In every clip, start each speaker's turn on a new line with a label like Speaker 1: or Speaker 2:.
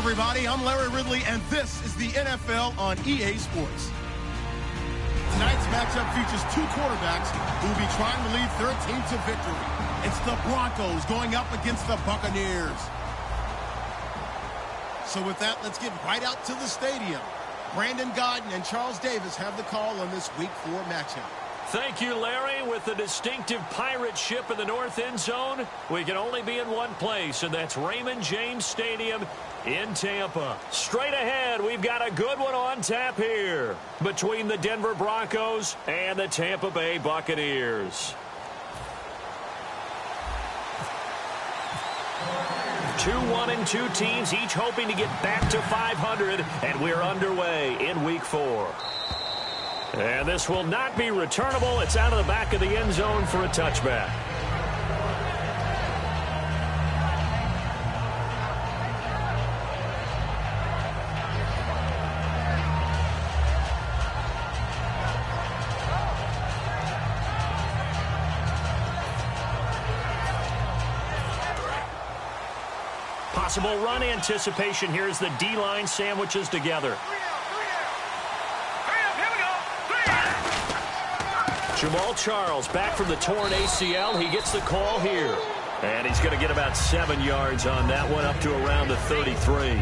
Speaker 1: everybody. I'm Larry Ridley, and this is the NFL on EA Sports. Tonight's matchup features two quarterbacks who will be trying to lead their team to victory. It's the Broncos going up against the Buccaneers. So with that, let's get right out to the stadium. Brandon Godden and Charles Davis have the call on this Week 4 matchup.
Speaker 2: Thank you, Larry. With the distinctive pirate ship in the north end zone, we can only be in one place, and that's Raymond James Stadium in Tampa. Straight ahead, we've got a good one on tap here between the Denver Broncos and the Tampa Bay Buccaneers. 2-1-2 teams, each hoping to get back to 500, and we're underway in Week 4. And this will not be returnable. It's out of the back of the end zone for a touchback. Possible run anticipation. Here's the D-line sandwiches together. Jamal Charles back from the torn ACL. He gets the call here. And he's going to get about 7 yards on that one, up to around the 33.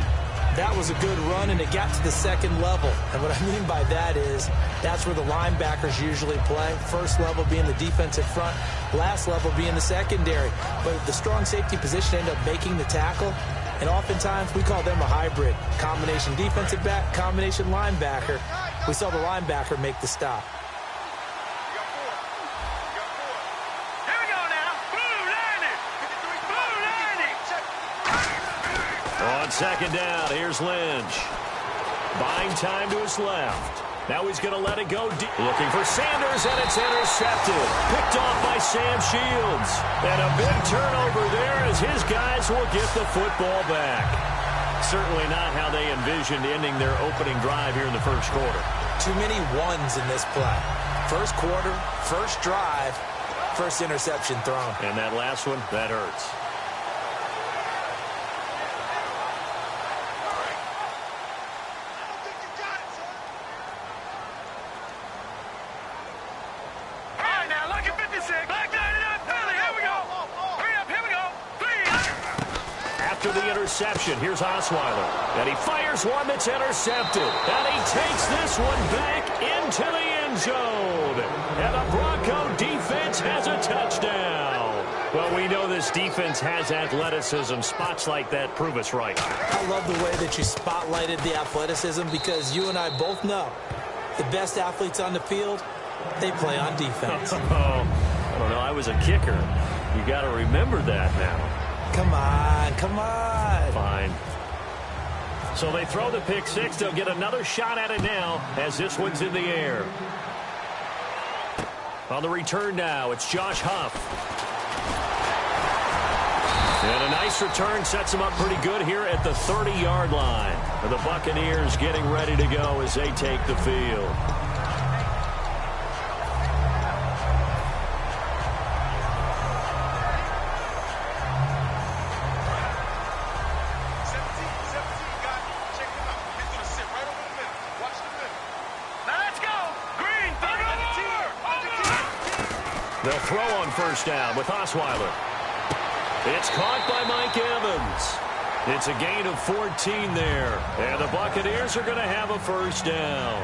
Speaker 3: That was a good run, and it got to the second level. And what I mean by that is that's where the linebackers usually play. First level being the defensive front, last level being the secondary. But the strong safety position ended up making the tackle. And oftentimes we call them a hybrid. Combination defensive back, combination linebacker. We saw the linebacker make the stop.
Speaker 2: On second down, here's Lynch. Buying time to his left. Now he's going to let it go deep. Looking for Sanders, and it's intercepted. Picked off by Sam Shields. And a big turnover there as his guys will get the football back. Certainly not how they envisioned ending their opening drive here in the first quarter.
Speaker 3: Too many ones in this play. First quarter, first drive, first interception thrown.
Speaker 2: And that last one, that hurts. After the interception, here's Osweiler. And he fires one that's intercepted. And he takes this one back into the end zone. And the Bronco defense has a touchdown. Well, we know this defense has athleticism. Spots like that prove us right.
Speaker 3: I love the way that you spotlighted the athleticism, because you and I both know the best athletes on the field, they play on defense.
Speaker 2: Oh, I don't know. I was a kicker. You got to remember that now.
Speaker 3: Come on, come on.
Speaker 2: Fine. So they throw the pick six. They'll get another shot at it now as this one's in the air. On the return now, it's Josh Huff. And a nice return sets him up pretty good here at the 30-yard line. The Buccaneers getting ready to go as they take the field. They'll throw on first down with Osweiler. It's caught by Mike Evans. It's a gain of 14 there. And the Buccaneers are going to have a first down.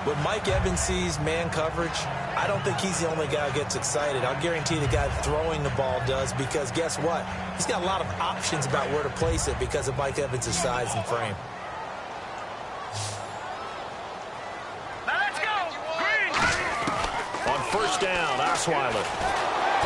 Speaker 3: When Mike Evans sees man coverage, I don't think he's the only guy who gets excited. I'll guarantee the guy throwing the ball does, because guess what? He's got a lot of options about where to place it because of Mike Evans' size and frame.
Speaker 2: First down, Osweiler.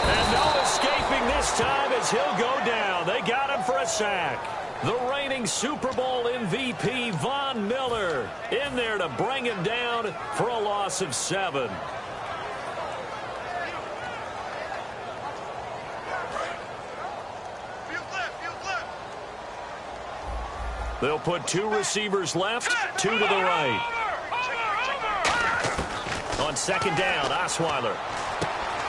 Speaker 2: And no escaping this time as he'll go down. They got him for a sack. The reigning Super Bowl MVP, Von Miller, in there to bring him down for a loss of 7. They'll put 2 receivers left, 2 to the right. On second down, Osweiler.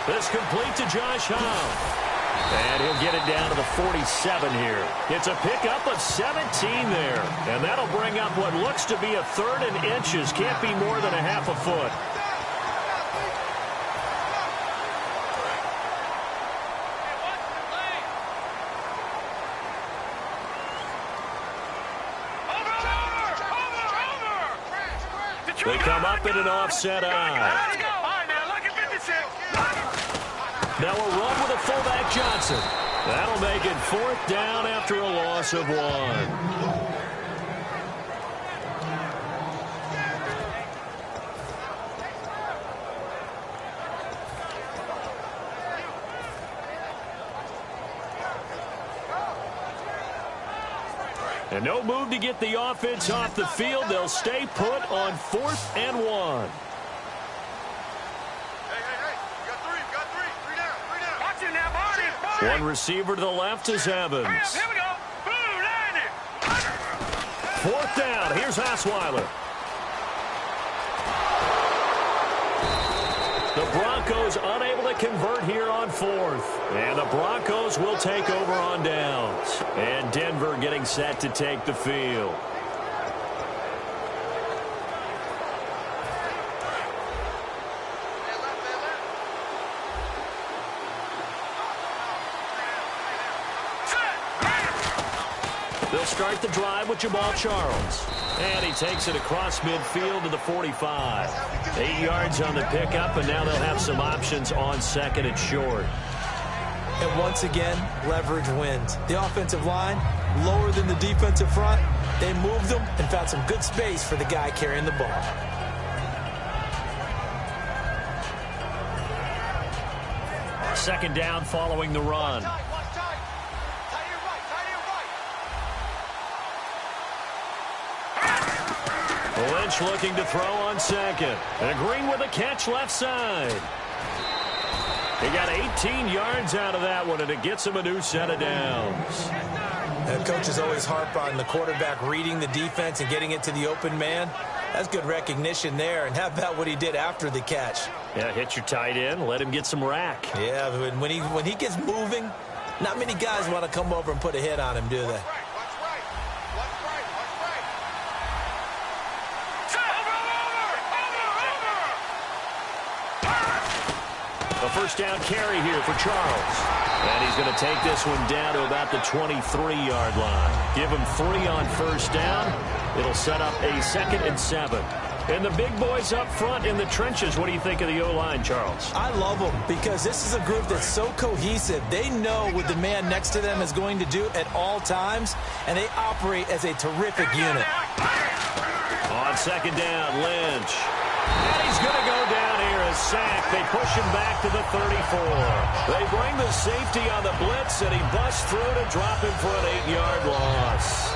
Speaker 2: This complete to Josh Huff. And he'll get it down to the 47 here. It's a pickup of 17 there. And that'll bring up what looks to be a 3rd and inches. Can't be more than a half a foot. They come up in an offset eye. Now a run with a fullback Johnson. That'll make it 4th down after a loss of 1. And no move to get the offense off the field. They'll stay put on 4th and 1. One receiver to the left is Evans.
Speaker 4: Here we go. Boom,
Speaker 2: 4th down. Here's Osweiler. The Broncos unable to convert here on 4th. And the Broncos will take over on downs. And Denver getting set to take the field. They'll start the drive with Jamal Charles. And he takes it across midfield to the 45. 8 yards on the pickup, and now they'll have some options on 2nd and short.
Speaker 3: And once again, leverage wins. The offensive line, lower than the defensive front. They moved them and found some good space for the guy carrying the ball.
Speaker 2: Second down following the run. Lynch looking to throw on 2nd. And Green with a catch left side. He got 18 yards out of that one, and it gets him a new set of downs.
Speaker 3: And coaches always harp on the quarterback reading the defense and getting it to the open man. That's good recognition there. And how about what he did after the catch?
Speaker 2: Yeah, hit your tight end, let him get some rack.
Speaker 3: Yeah, when he gets moving, not many guys want to come over and put a hit on him, do they?
Speaker 2: A first down carry here for Charles. And he's going to take this one down to about the 23-yard line. Give him 3 on first down. It'll set up a 2nd and 7. And the big boys up front in the trenches, what do you think of the O-line, Charles?
Speaker 3: I love them because this is a group that's so cohesive. They know what the man next to them is going to do at all times, and they operate as a terrific unit.
Speaker 2: On 2nd down, Lynch. And he's going to go down here, a sack. They push him back to the 34. They bring the safety on the blitz, and he busts through to drop him for an 8-yard loss.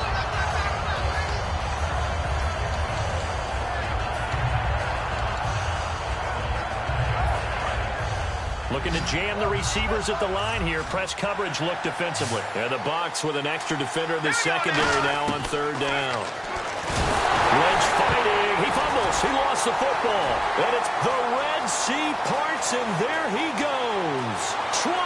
Speaker 2: Looking to jam the receivers at the line here. Press coverage look defensively. And the Bucs with an extra defender in the secondary now on 3rd down. Lynch fighting. He fumbles. He lost the football. And it's the Red Sea parts, and there he goes. 20,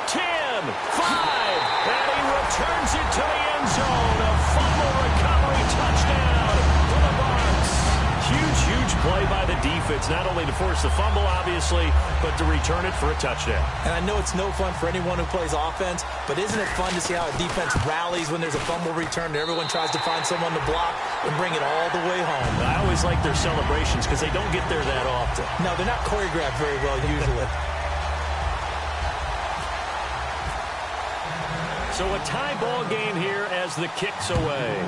Speaker 2: 10, 5. And he returns it to the end zone. A fumble recovery touchdown for the Bucs. Huge play by the defense, not only to force the fumble, obviously, but to return it for a touchdown.
Speaker 3: And I know it's no fun for anyone who plays offense, but isn't it fun to see how a defense rallies when there's a fumble return and everyone tries to find someone to block and bring it all the way home?
Speaker 2: I always like their celebrations because they don't get there that often.
Speaker 3: No, they're not choreographed very well usually.
Speaker 2: So a tie ball game here as the kick's away.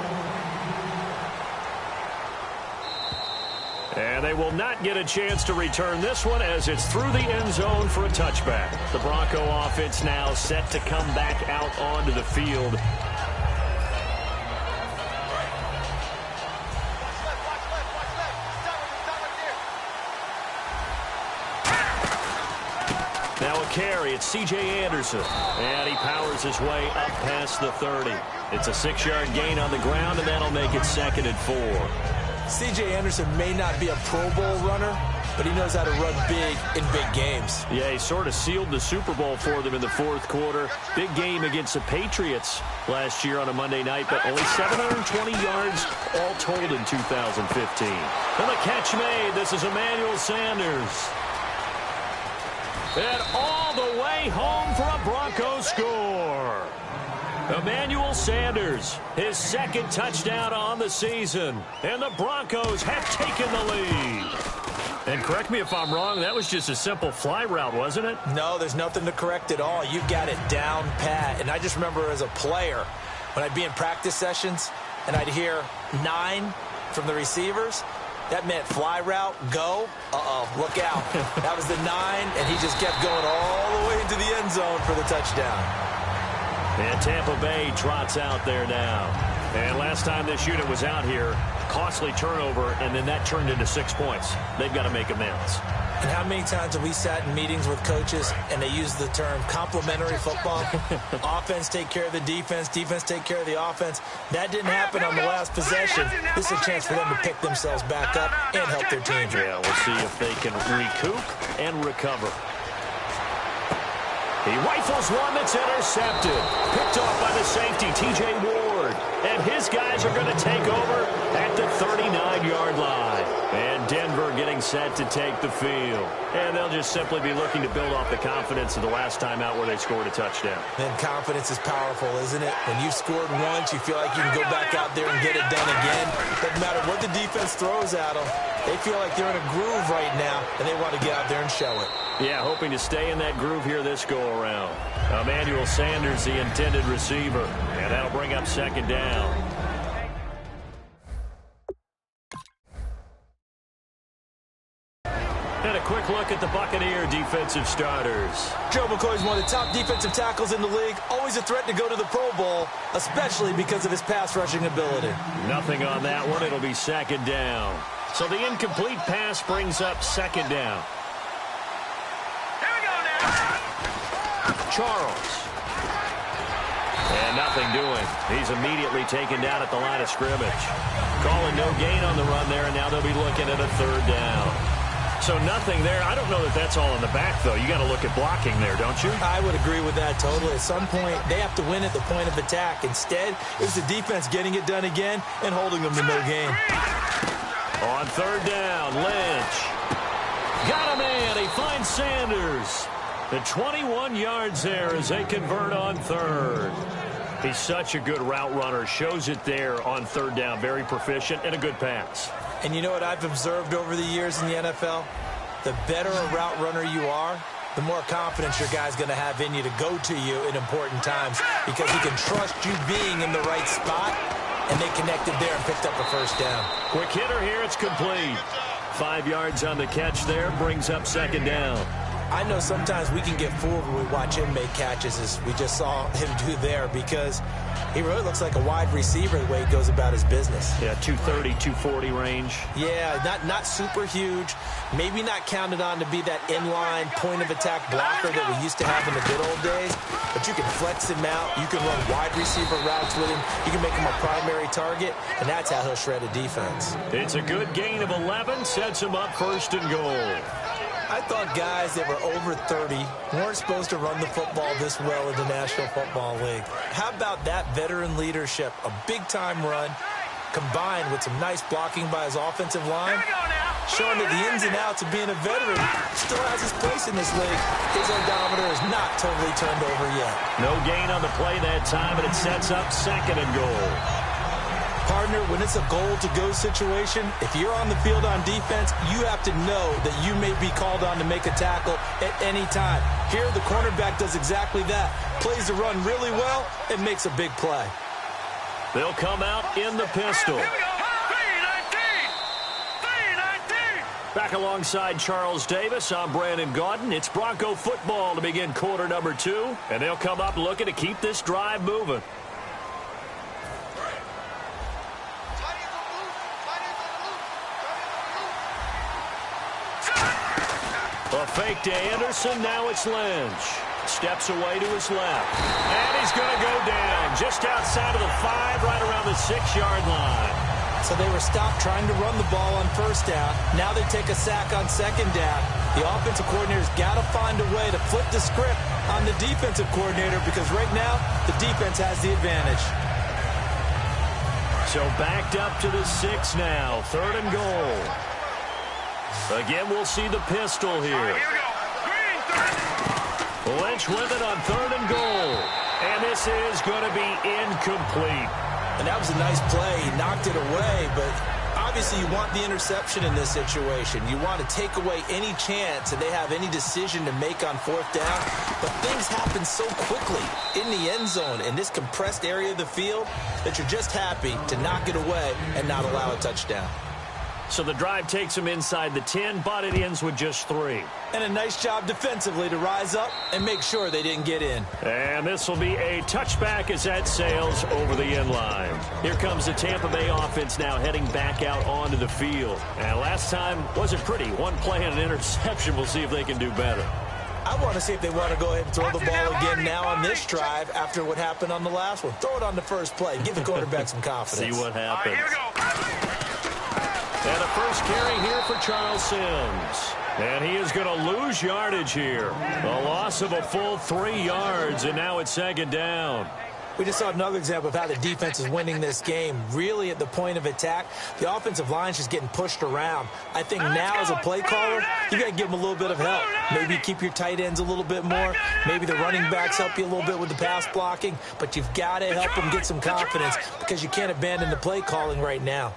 Speaker 2: And they will not get a chance to return this one as it's through the end zone for a touchback. The Bronco offense now set to come back out onto the field. Now a carry. It's C.J. Anderson. And he powers his way up past the 30. It's a 6-yard gain on the ground, and that'll make it 2nd and 4.
Speaker 3: C.J. Anderson may not be a Pro Bowl runner, but he knows how to run big in big games.
Speaker 2: Yeah, he sort of sealed the Super Bowl for them in the fourth quarter. Big game against the Patriots last year on a Monday night, but only 720 yards all told in 2015. And the catch made. This is Emmanuel Sanders. And all the way home for a Broncos score. Emmanuel Sanders, his second touchdown on the season. And the Broncos have taken the lead. And correct me if I'm wrong, that was just a simple fly route, wasn't it?
Speaker 3: No, there's nothing to correct at all. You got it down pat. And I just remember as a player, when I'd be in practice sessions and I'd hear 9 from the receivers, that meant fly route, go, look out. That was the 9, and he just kept going all the way into the end zone for the touchdown.
Speaker 2: And Tampa Bay trots out there now. And last time this unit was out here, costly turnover, and then that turned into 6 points. They've got to make amends.
Speaker 3: And how many times have we sat in meetings with coaches and they use the term complementary football? Offense take care of the defense, defense take care of the offense. That didn't happen on the last possession. This is a chance for them to pick themselves back up and help their team.
Speaker 2: Yeah, we'll see if they can recoup and recover. He rifles one that's intercepted. Picked off by the safety, T.J. Ward. And his guys are going to take over at the 39-yard line. And Denver getting set to take the field. And they'll just simply be looking to build off the confidence of the last time out where they scored a touchdown.
Speaker 3: And confidence is powerful, isn't it? When you've scored once, you feel like you can go back out there and get it done again. Doesn't matter what the defense throws at them. They feel like they're in a groove right now, and they want to get out there and show it.
Speaker 2: Yeah, hoping to stay in that groove here this go-around. Emmanuel Sanders, the intended receiver. And that'll bring up second down. And a quick look at the Buccaneer defensive starters.
Speaker 3: Joe McCoy's one of the top defensive tackles in the league. Always a threat to go to the Pro Bowl, especially because of his pass rushing ability.
Speaker 2: Nothing on that one. It'll be second down. So the incomplete pass brings up second down.
Speaker 4: Here we go now.
Speaker 2: Charles. And nothing doing. He's immediately taken down at the line of scrimmage. Calling no gain on the run there, and now they'll be looking at a third down. So nothing there. I don't know that that's all in the back, though. You got to look at blocking there, don't you?
Speaker 3: I would agree with that totally. At some point, they have to win at the point of attack. Instead, it was the defense getting it done again and holding them to no gain.
Speaker 2: On third down, Lynch. Got him in. He finds Sanders. The 21 yards there as they convert on third. He's such a good route runner. Shows it there on third down. Very proficient and a good pass.
Speaker 3: And you know what I've observed over the years in the NFL? The better a route runner you are, the more confidence your guy's going to have in you to go to you in important times because he can trust you being in the right spot, and they connected there and picked up a first down.
Speaker 2: Quick hitter here. It's complete. 5 yards on the catch there. Brings up second down.
Speaker 3: I know sometimes we can get fooled when we watch him make catches, as we just saw him do there, because he really looks like a wide receiver the way he goes about his business.
Speaker 2: Yeah, 230, 240 range.
Speaker 3: Yeah, not super huge. Maybe not counted on to be that inline point-of-attack blocker that we used to have in the good old days, but you can flex him out. You can run wide receiver routes with him. You can make him a primary target, and that's how he'll shred a defense.
Speaker 2: It's a good gain of 11. Sets him up first and goal.
Speaker 3: I thought guys that were over 30 weren't supposed to run the football this well in the National Football League. How about that veteran leadership? A big-time run combined with some nice blocking by his offensive line, showing that the ins and outs of being a veteran still has his place in this league. His odometer is not totally turned over yet.
Speaker 2: No gain on the play that time, and it sets up second and goal.
Speaker 3: Partner, when it's a goal-to-go situation, if you're on the field on defense, you have to know that you may be called on to make a tackle at any time. Here, the cornerback does exactly that. Plays the run really well and makes a big play.
Speaker 2: They'll come out in the pistol.
Speaker 4: Here we go. 3-19.
Speaker 2: Back alongside Charles Davis, I'm Brandon Gaudin. It's Bronco football to begin quarter number 2, and they'll come up looking to keep this drive moving. A fake to Anderson, now it's Lynch. Steps away to his left. And he's going to go down just outside of the 5, right around the 6-yard line.
Speaker 3: So they were stopped trying to run the ball on first down. Now they take a sack on second down. The offensive coordinator's got to find a way to flip the script on the defensive coordinator because right now the defense has the advantage.
Speaker 2: So backed up to the 6 now. 3rd and goal. Again, we'll see the pistol here. Lynch with it on 3rd and goal. And this is going to be incomplete.
Speaker 3: And that was a nice play. He knocked it away, but obviously you want the interception in this situation. You want to take away any chance that they have any decision to make on 4th down. But things happen so quickly in the end zone in this compressed area of the field that you're just happy to knock it away and not allow a touchdown.
Speaker 2: So the drive takes him inside the 10, but it ends with just 3.
Speaker 3: And a nice job defensively to rise up and make sure they didn't get in.
Speaker 2: And this will be a touchback as that sails over the end line. Here comes the Tampa Bay offense now heading back out onto the field. And last time wasn't pretty. One play and an interception. We'll see if they can do better.
Speaker 3: I want to see if they want to go ahead and throw the ball again now on this drive after what happened on the last one. Throw it on the first play. Give the quarterback some confidence.
Speaker 2: See what happens.
Speaker 4: Here we go.
Speaker 2: And a first carry here for Charles Sims. And he is going to lose yardage here. A loss of a full 3 yards, and now it's 2nd down.
Speaker 3: We just saw another example of how the defense is winning this game. Really at the point of attack, the offensive line is just getting pushed around. I think now as a play caller, you got to give them a little bit of help. Maybe keep your tight ends a little bit more. Maybe the running backs help you a little bit with the pass blocking. But you've got to help them get some confidence because you can't abandon the play calling right now.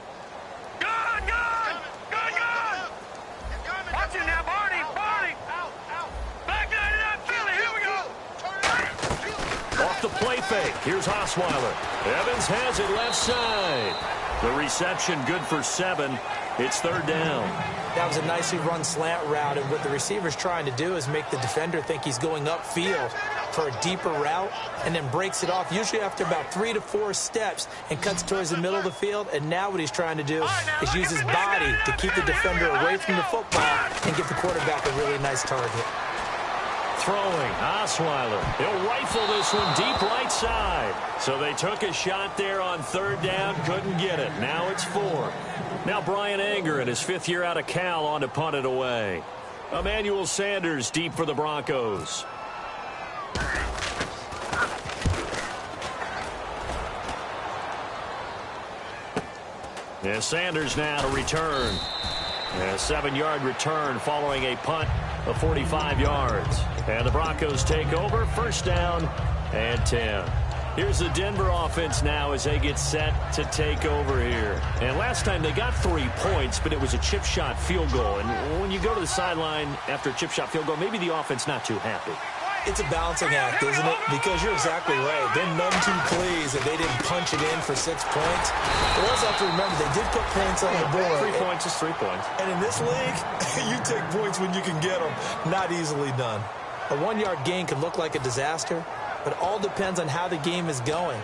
Speaker 2: Off the play fake. Here's Osweiler. Evans has it left side. The reception good for 7. It's 3rd down.
Speaker 3: That was a nicely run slant route, and what the receiver's trying to do is make the defender think he's going upfield for a deeper route and then breaks it off, usually after about 3 to 4 steps, and cuts towards the middle of the field. And now what he's trying to do is use his body to keep the defender away from the football and give the quarterback a really nice target.
Speaker 2: Throwing, Osweiler. He'll rifle this one deep right side. So they took a shot there on 3rd down, couldn't get it. Now it's 4. Now Brian Anger in his 5th year out of Cal on to punt it away. Emmanuel Sanders deep for the Broncos. And Sanders now to return. And a 7-yard return following a punt of 45 yards. And the Broncos take over. 1st down and 10. Here's the Denver offense now as they get set to take over here. And last time they got 3 points, but it was a chip shot field goal. And when you go to the sideline after a chip shot field goal, maybe the offense not too happy.
Speaker 3: It's a balancing act, isn't it? Because you're exactly right. They're none too pleased that they didn't punch it in for 6 points. But also have to remember, they did put points on the board.
Speaker 2: 3 points is 3 points.
Speaker 3: And in this league, you take points when you can get them. Not easily done. A 1-yard gain could look like a disaster, but it all depends on how the game is going.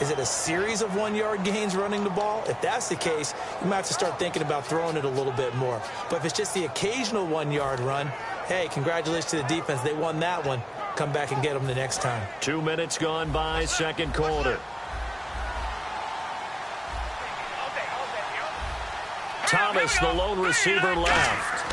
Speaker 3: Is it a series of 1-yard gains running the ball? If that's the case, you might have to start thinking about throwing it a little bit more. But if it's just the occasional 1-yard run, hey, congratulations to the defense. They won that one. Come back and get them the next time.
Speaker 2: 2 minutes gone by, 2nd quarter. Thomas, the lone receiver, left.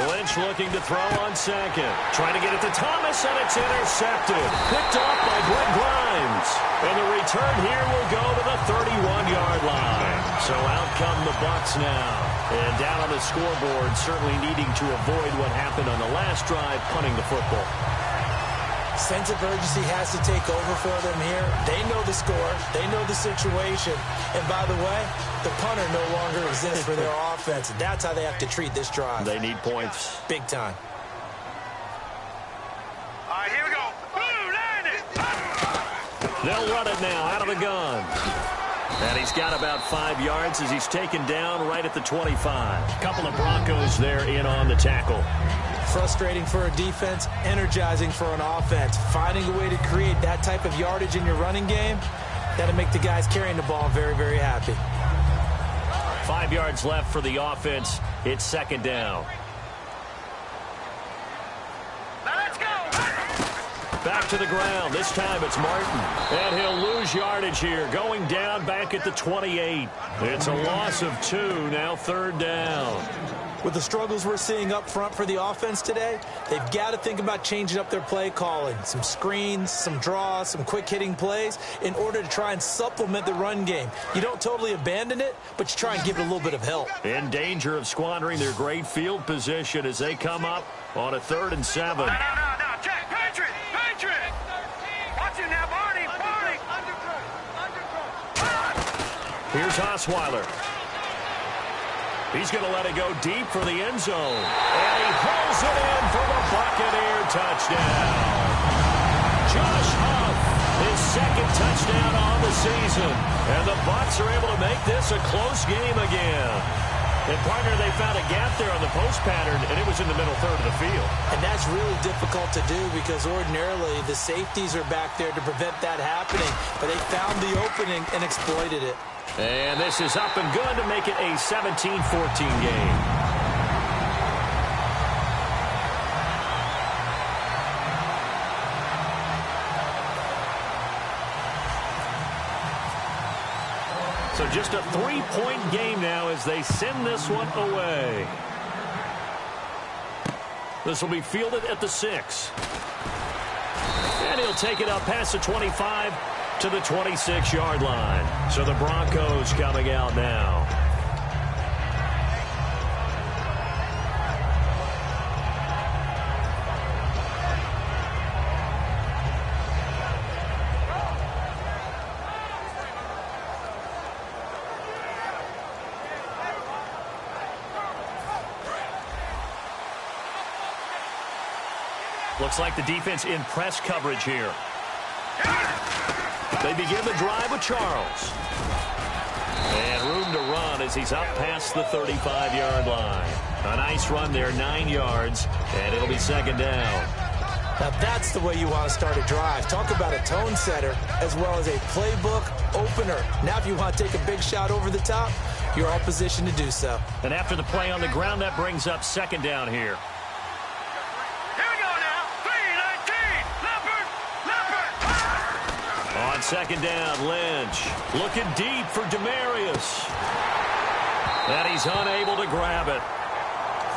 Speaker 2: Lynch looking to throw on 2nd. Trying to get it to Thomas, and it's intercepted. Picked off by Brent Grimes. And the return here will go to the 31-yard line. So out come the Bucs now. And down on the scoreboard, certainly needing to avoid what happened on the last drive, punting the football.
Speaker 3: Sense of urgency has to take over for them here. They know the score. They know the situation. And by the way, the punter no longer exists for their offense. That's how they have to treat this drive.
Speaker 2: They need points.
Speaker 3: Big time.
Speaker 4: All right, here we go. Boom, land it.
Speaker 2: They'll run it now out of the gun. And he's got about 5 yards as he's taken down right at the 25. Couple of Broncos there in on the tackle.
Speaker 3: Frustrating for a defense, energizing for an offense. Finding a way to create that type of yardage in your running game, that'll make the guys carrying the ball very, very happy.
Speaker 2: 5 yards left for the offense. It's 2nd down.
Speaker 4: Now let's go.
Speaker 2: back to the ground. This time it's Martin. And he'll lose yardage here, going down back at the 28. It's a loss of 2, now 3rd down.
Speaker 3: With the struggles we're seeing up front for the offense today, they've got to think about changing up their play calling. Some screens, some draws, some quick-hitting plays in order to try and supplement the run game. You don't totally abandon it, but you try and give it a little bit of help.
Speaker 2: In danger of squandering their great field position as they come up on a 3rd and 7.
Speaker 4: No, check. Patriot. Watch it now, Barney.
Speaker 2: Here's Osweiler. He's going to let it go deep for the end zone. And he pulls it in for the Buccaneer touchdown. Josh Huff, his 2nd touchdown on the season. And the Bucs are able to make this a close game again. And, partner, they found a gap there on the post pattern, and it was in the middle 3rd of the field.
Speaker 3: And that's really difficult to do because ordinarily the safeties are back there to prevent that happening. But they found the opening and exploited it.
Speaker 2: And this is up and good to make it a 17-14 game. So just a 3-point game now as they send this one away. This will be fielded at the 6. And he'll take it up past the 25 to the 26-yard line. So the Broncos coming out now. Looks like the defense in press coverage here. They begin the drive with Charles. And room to run as he's up past the 35-yard line. A nice run there, 9 yards, and it'll be 2nd down.
Speaker 3: Now that's the way you want to start a drive. Talk about a tone setter as well as a playbook opener. Now if you want to take a big shot over the top, you're all positioned to do so.
Speaker 2: And after the play on the ground, that brings up 2nd down here. On 2nd down, Lynch looking deep for Demarius. And he's unable to grab it.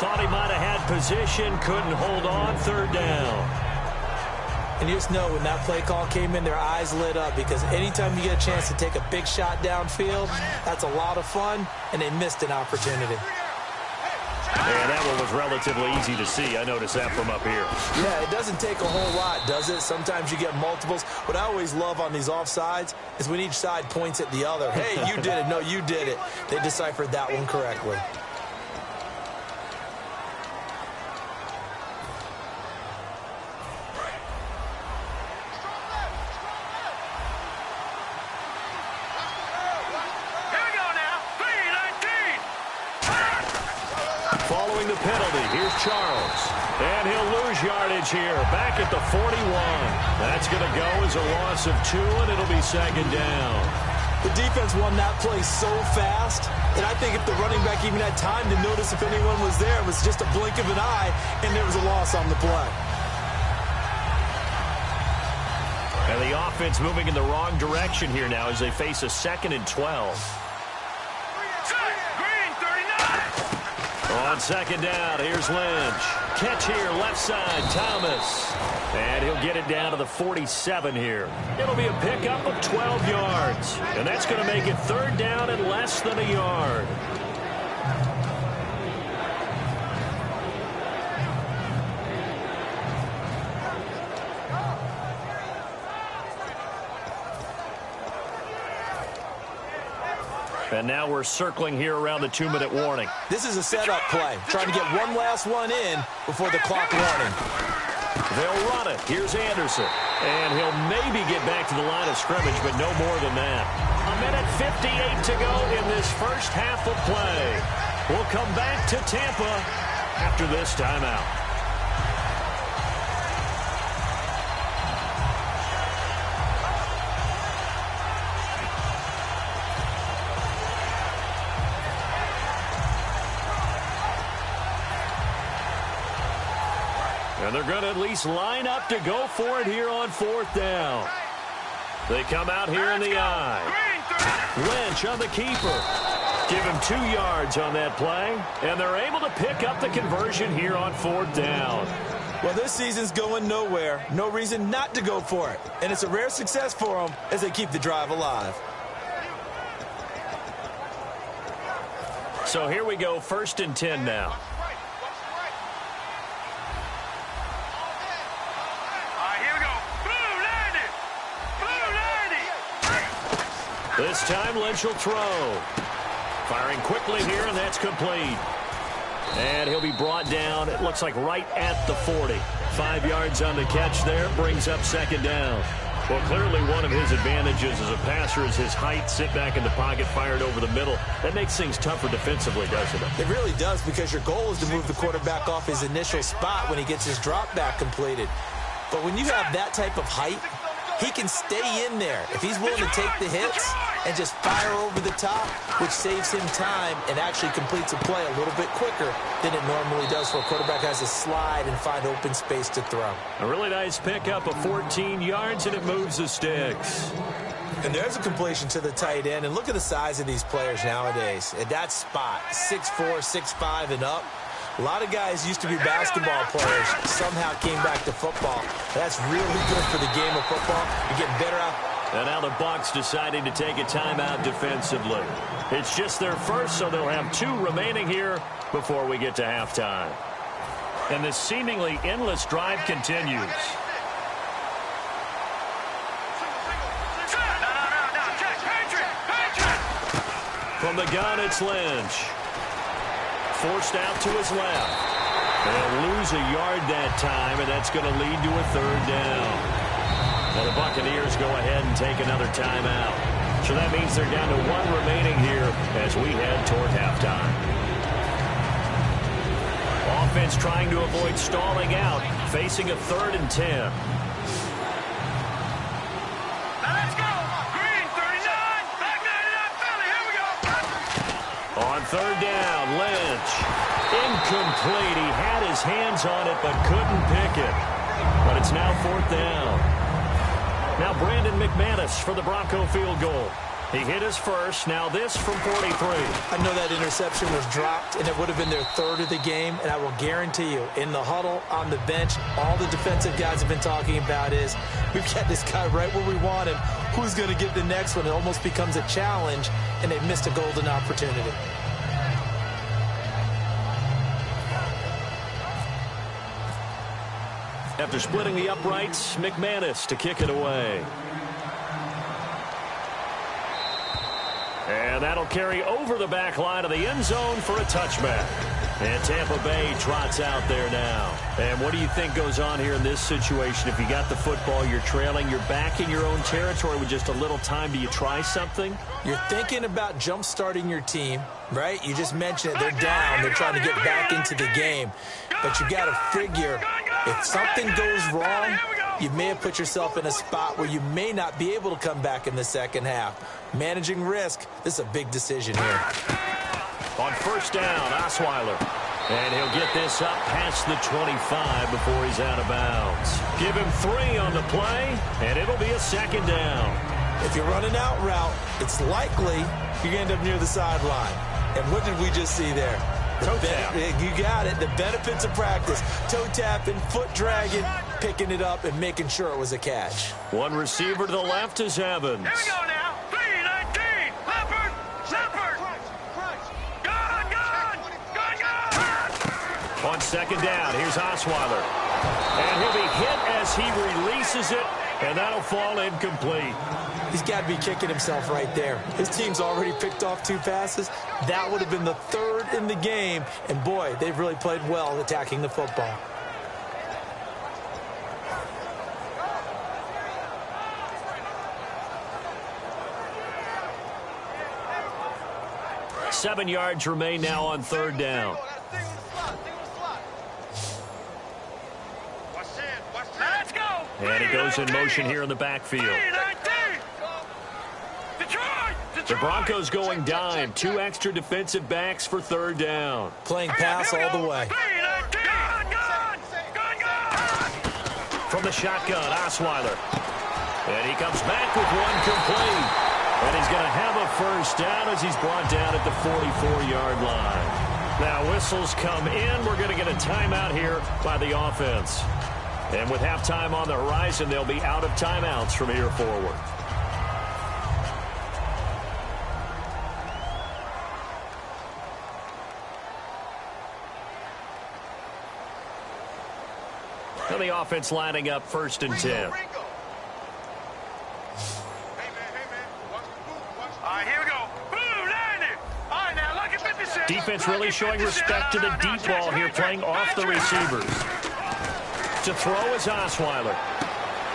Speaker 2: Thought he might have had position, couldn't hold on, 3rd down.
Speaker 3: And you just know when that play call came in, their eyes lit up because anytime you get a chance to take a big shot downfield, that's a lot of fun, and they missed an opportunity.
Speaker 2: And that one was relatively easy to see. I noticed that from up here.
Speaker 3: Yeah, it doesn't take a whole lot, does it? Sometimes you get multiples. What I always love on these offsides is when each side points at the other. Hey, you did it. No, you did it. They deciphered that one correctly.
Speaker 2: Following the penalty, here's Charles. And he'll lose yardage here, back at the 41. That's going to go as a loss of 2, and it'll be 2nd down.
Speaker 3: The defense won that play so fast, and I think if the running back even had time to notice if anyone was there, it was just a blink of an eye, and there was a loss on the play.
Speaker 2: And the offense moving in the wrong direction here now as they face a 2nd and 12. On 2nd down, here's Lynch. Catch here, left side, Thomas. And he'll get it down to the 47 here. It'll be a pickup of 12 yards. And that's going to make it 3rd down and less than a yard. And now we're circling here around the 2-minute warning.
Speaker 3: This is a setup play, trying to get one last one in before the clock running.
Speaker 2: They'll run it. Here's Anderson. And he'll maybe get back to the line of scrimmage, but no more than that. 1:58 to go in this first half of play. We'll come back to Tampa after this timeout. And they're going to at least line up to go for it here on 4th down. They come out here in the eye. Lynch on the keeper. Give him 2 yards on that play. And they're able to pick up the conversion here on 4th down.
Speaker 3: Well, this season's going nowhere. No reason not to go for it. And it's a rare success for them as they keep the drive alive.
Speaker 2: So here we go, 1st and 10 now. This time, Lynch will throw. Firing quickly here, and that's complete. And he'll be brought down, it looks like right at the 40. 5 yards on the catch there, brings up 2nd down. Well, clearly one of his advantages as a passer is his height, sit back in the pocket, fired over the middle. That makes things tougher defensively, doesn't it?
Speaker 3: It really does, because your goal is to move the quarterback off his initial spot when he gets his drop back completed. But when you have that type of height, he can stay in there if he's willing to take the hits and just fire over the top, which saves him time and actually completes a play a little bit quicker than it normally does for a quarterback has to slide and find open space to throw.
Speaker 2: A really nice pickup of 14 yards, and it moves the sticks.
Speaker 3: And there's a completion to the tight end. And look at the size of these players nowadays. At that spot, 6'4", 6'5", and up. A lot of guys used to be basketball players, somehow came back to football. That's really good for the game of football. You're getting better out.
Speaker 2: And now the Bucs deciding to take a timeout defensively. It's just their first, so they'll have 2 remaining here before we get to halftime. And this seemingly endless drive continues. From the gun, it's Lynch. Forced out to his left. They'll lose a yard that time, and that's going to lead to a 3rd down. Now the Buccaneers go ahead and take another timeout. So that means they're down to 1 remaining here as we head toward halftime. Offense trying to avoid stalling out, facing a 3rd and 10. On 3rd down, Lynch. Incomplete. He had his hands on it but couldn't pick it. But it's now 4th down. Now Brandon McManus for the Bronco field goal. He hit his first. Now this from 43.
Speaker 3: I know that interception was dropped, and it would have been their 3rd of the game. And I will guarantee you, in the huddle, on the bench, all the defensive guys have been talking about is, we've got this guy right where we want him. Who's going to get the next one? It almost becomes a challenge, and they've missed a golden opportunity.
Speaker 2: After splitting the uprights, McManus to kick it away. And that'll carry over the back line of the end zone for a touchback. And Tampa Bay trots out there now. And what do you think goes on here in this situation? If you got the football, you're trailing, you're back in your own territory with just a little time. Do you try something?
Speaker 3: You're thinking about jump-starting your team, right? You just mentioned it. They're down. They're trying to get back into the game. But you got to figure, if something goes wrong, you may have put yourself in a spot where you may not be able to come back in the second half. Managing risk, this is a big decision here.
Speaker 2: On 1st down, Osweiler. And he'll get this up past the 25 before he's out of bounds. Give him 3 on the play, and it'll be a 2nd down.
Speaker 3: If you're running out route, it's likely you're going to end up near the sideline. And what did we just see there?
Speaker 2: Toe tap.
Speaker 3: You got it. The benefits of practice. Toe tapping, foot dragging, picking it up, and making sure it was a catch.
Speaker 2: One receiver to the left is Evans.
Speaker 4: Here we go now. 3-19. Leopard. Leopard.
Speaker 2: On 2nd down, here's Osweiler. And he'll be hit as he releases it, and that'll fall incomplete.
Speaker 3: He's got to be kicking himself right there. His team's already picked off 2 passes. That would have been the 3rd in the game. And, boy, they've really played well attacking the football.
Speaker 2: Seven yards remain now on 3rd down.
Speaker 4: Let's go.
Speaker 2: And he goes in motion here in the backfield. The Broncos going dime. 2 extra defensive backs for 3rd down.
Speaker 3: Playing pass all the way.
Speaker 2: the shotgun, Osweiler. And he comes back with one complete. And he's going to have a first down as he's brought down at the 44-yard line. Now whistles come in. We're going to get a timeout here by the offense. And with halftime on the horizon, they'll be out of timeouts from here forward. And the offense lining up 1st and 10.
Speaker 4: All right, here we go. Boom, landed. All right, now look at 56.
Speaker 2: Defense really showing respect to the deep ball here, playing off the receivers. To throw is Osweiler.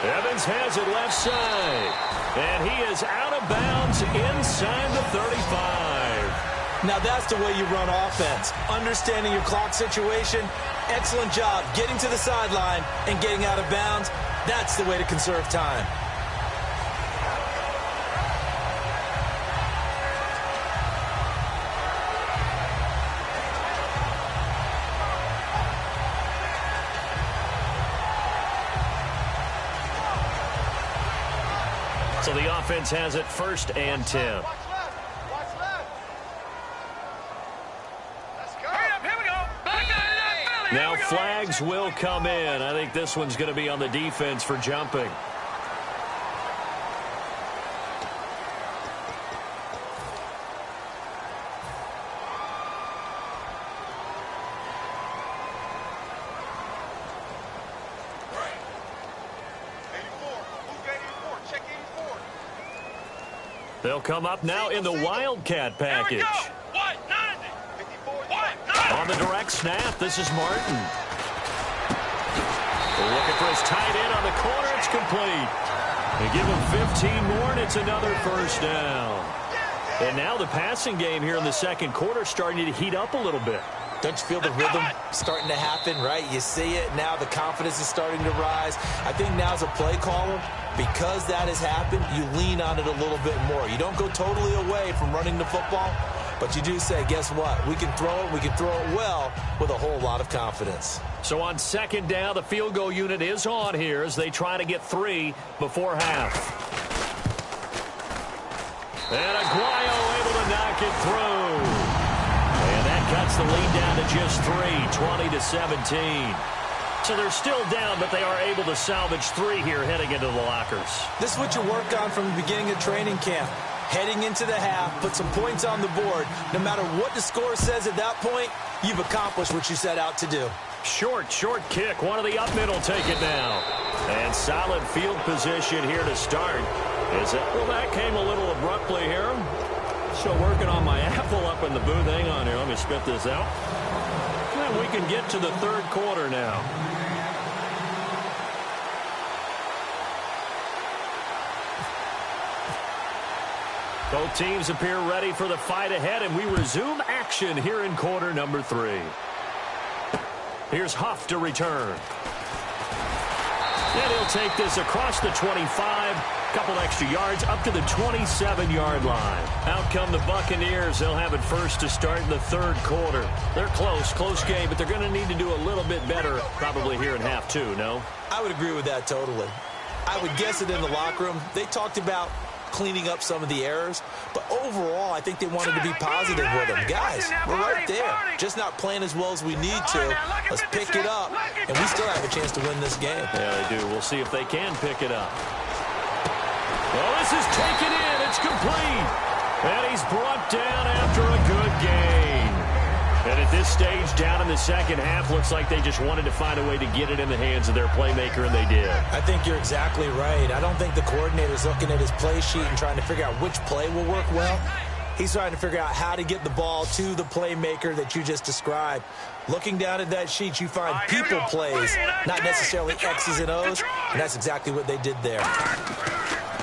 Speaker 2: Evans has it left side. And he is out of bounds inside the 35.
Speaker 3: Now that's the way you run offense. Understanding your clock situation. Excellent job getting to the sideline and getting out of bounds. That's the way to conserve time.
Speaker 2: So the offense has it 1st and 10. Now flags will come in. I think this one's going to be on the defense for jumping. They'll come up now in the Wildcat package. On the direct snap, this is Martin. They're looking for his tight end on the corner. It's complete. They give him 15 more, and it's another first down. And now the passing game here in the 2nd quarter starting to heat up a little bit.
Speaker 3: Don't you feel the rhythm starting to happen, right? You see it. Now the confidence is starting to rise. I think now as a play caller, because that has happened, you lean on it a little bit more. You don't go totally away from running the football, but you do say, guess what? We can throw it. We can throw it well with a whole lot of confidence.
Speaker 2: So on 2nd down, the field goal unit is on here as they try to get 3 before half. And Aguayo able to knock it through. And that cuts the lead down to just 3, 20-17. So they're still down, but they are able to salvage 3 here heading into the lockers.
Speaker 3: This is what you work on from the beginning of training camp. Heading into the half, put some points on the board. No matter what the score says at that point, you've accomplished what you set out to do.
Speaker 2: Short kick. One of the up middle take it now. And solid field position here to start. Well, that came a little abruptly here. Still working on my apple up in the booth. Hang on here. Let me spit this out. And we can get to the 3rd quarter now. Both teams appear ready for the fight ahead, and we resume action here in quarter number 3. Here's Huff to return. And he'll take this across the 25, couple extra yards, up to the 27-yard line. Out come the Buccaneers. They'll have it 1st to start in the 3rd quarter. They're close game, but they're going to need to do a little bit better probably here in half 2, no?
Speaker 3: I would agree with that totally. I would guess it in the locker room. They talked about cleaning up some of the errors, but overall I think they wanted to be positive with them. Guys, we're right there, just not playing as well as we need to. Let's pick it up, and we still have a chance to win this game.
Speaker 2: Yeah, they do. We'll see if they can pick it up. Well, this is taken in. It's complete, and he's brought down after a good gain. And at this stage, down in the 2nd half, looks like they just wanted to find a way to get it in the hands of their playmaker, and they did.
Speaker 3: I think you're exactly right. I don't think the coordinator's looking at his play sheet and trying to figure out which play will work well. He's trying to figure out how to get the ball to the playmaker that you just described. Looking down at that sheet, you find people plays, not necessarily X's and O's, and that's exactly what they did there.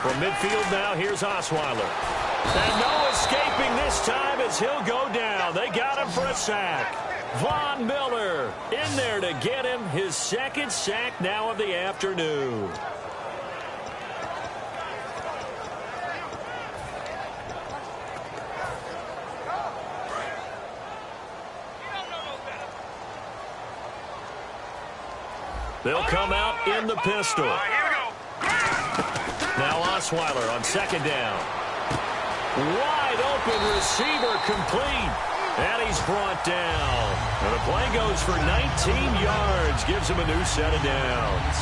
Speaker 2: From midfield now, here's Osweiler. And no escaping this time as he'll go down. They got him for a sack. Von Miller in there to get him his 2nd sack now of the afternoon. They'll come out in the pistol.
Speaker 4: All right, here we go.
Speaker 2: Now Osweiler on second down. Wide open receiver complete. And he's brought down. And the play goes for 19 yards. Gives him a new set of downs.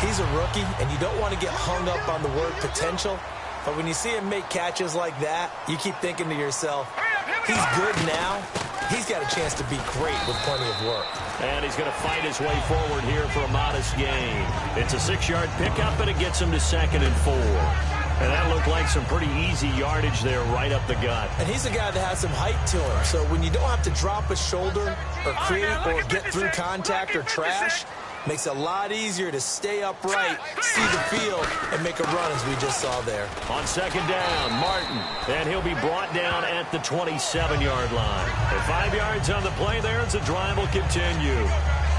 Speaker 3: He's a rookie, and you don't want to get hung up on the word potential. But when you see him make catches like that, you keep thinking to yourself, he's good now. He's got a chance to be great with plenty of work.
Speaker 2: And he's going to fight his way forward here for a modest gain. It's a 6-yard pickup, and it gets him to 2nd and 4. And that looked like some pretty easy yardage there right up the gut.
Speaker 3: And he's a guy that has some height to him. So when you don't have to drop a shoulder or create or get through contact or trash, makes it a lot easier to stay upright, see the field, and make a run as we just saw there.
Speaker 2: On second down, Martin. And he'll be brought down at the 27-yard line. And 5 yards on the play there as the drive will continue.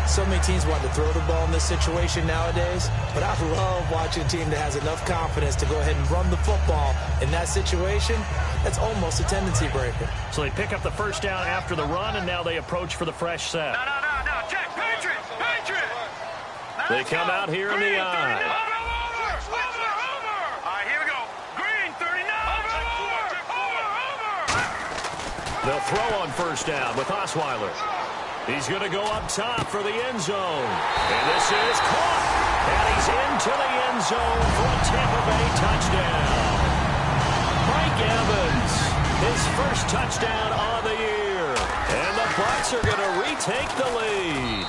Speaker 3: So many teams want to throw the ball in this situation nowadays, but I love watching a team that has enough confidence to go ahead and run the football. In that situation, that's almost a tendency breaker.
Speaker 2: So they pick up the first down after the run, and now they approach for the fresh set.
Speaker 4: No, check, Patriot.
Speaker 2: They come out here in the eye.
Speaker 4: Over. All right, here we go. Green, 39. Over.
Speaker 2: They'll throw on first down with Osweiler. He's going to go up top for the end zone. And this is caught. And he's into the end zone for a Tampa Bay touchdown. Mike Evans, his first touchdown on the year. And the Bucs are going to retake the lead.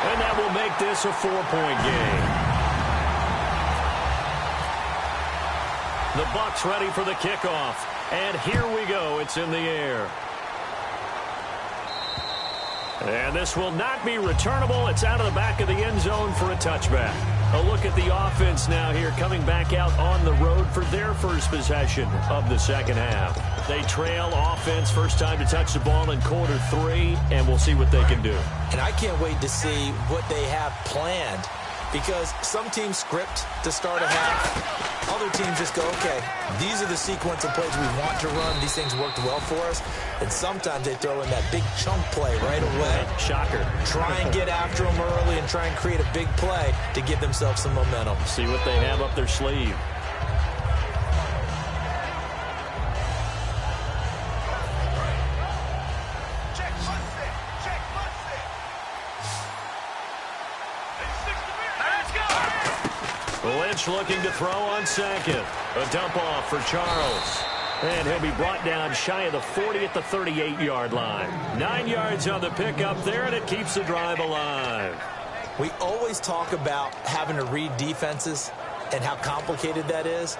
Speaker 2: And that will make this a 4-point game. The Bucs ready for the kickoff. And here we go. It's in the air. And this will not be returnable. It's out of the back of the end zone for a touchback. A look at the offense now here, coming back out on the road for their first possession of the second half. They trail offense, first time to touch the ball in quarter 3, and we'll see what they can do.
Speaker 3: And I can't wait to see what they have planned, because some teams script to start a half. Other teams just go, okay, these are the sequence of plays we want to run. These things worked well for us. And sometimes they throw in that big chunk play right away.
Speaker 2: Shocker.
Speaker 3: Try and get after them early and try and create a big play to give themselves some momentum.
Speaker 2: See what they have up their sleeve. Lynch looking to throw on second. A dump off for Charles. And he'll be brought down shy of the 40 at the 38-yard line. 9 yards on the pickup there, and it keeps the drive alive.
Speaker 3: We always talk about having to read defenses and how complicated that is.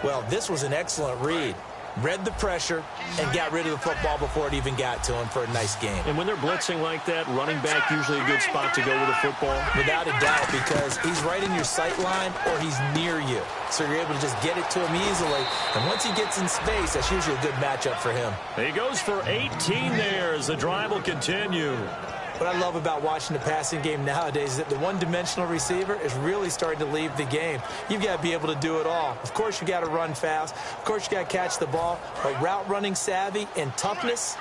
Speaker 3: Well, this was an excellent read. Read the pressure and got rid of the football before it even got to him for a nice game.
Speaker 2: And when they're blitzing like that, running back usually a good spot to go with the football?
Speaker 3: Without a doubt, because he's right in your sight line or he's near you. So you're able to just get it to him easily. And once he gets in space, that's usually a good matchup for him.
Speaker 2: He goes for 18 there as the drive will continue.
Speaker 3: What I love about watching the passing game nowadays is that the one-dimensional receiver is really starting to leave the game. You've got to be able to do it all. Of course, you got to run fast. Of course, you got to catch the ball. But route running savvy and toughness,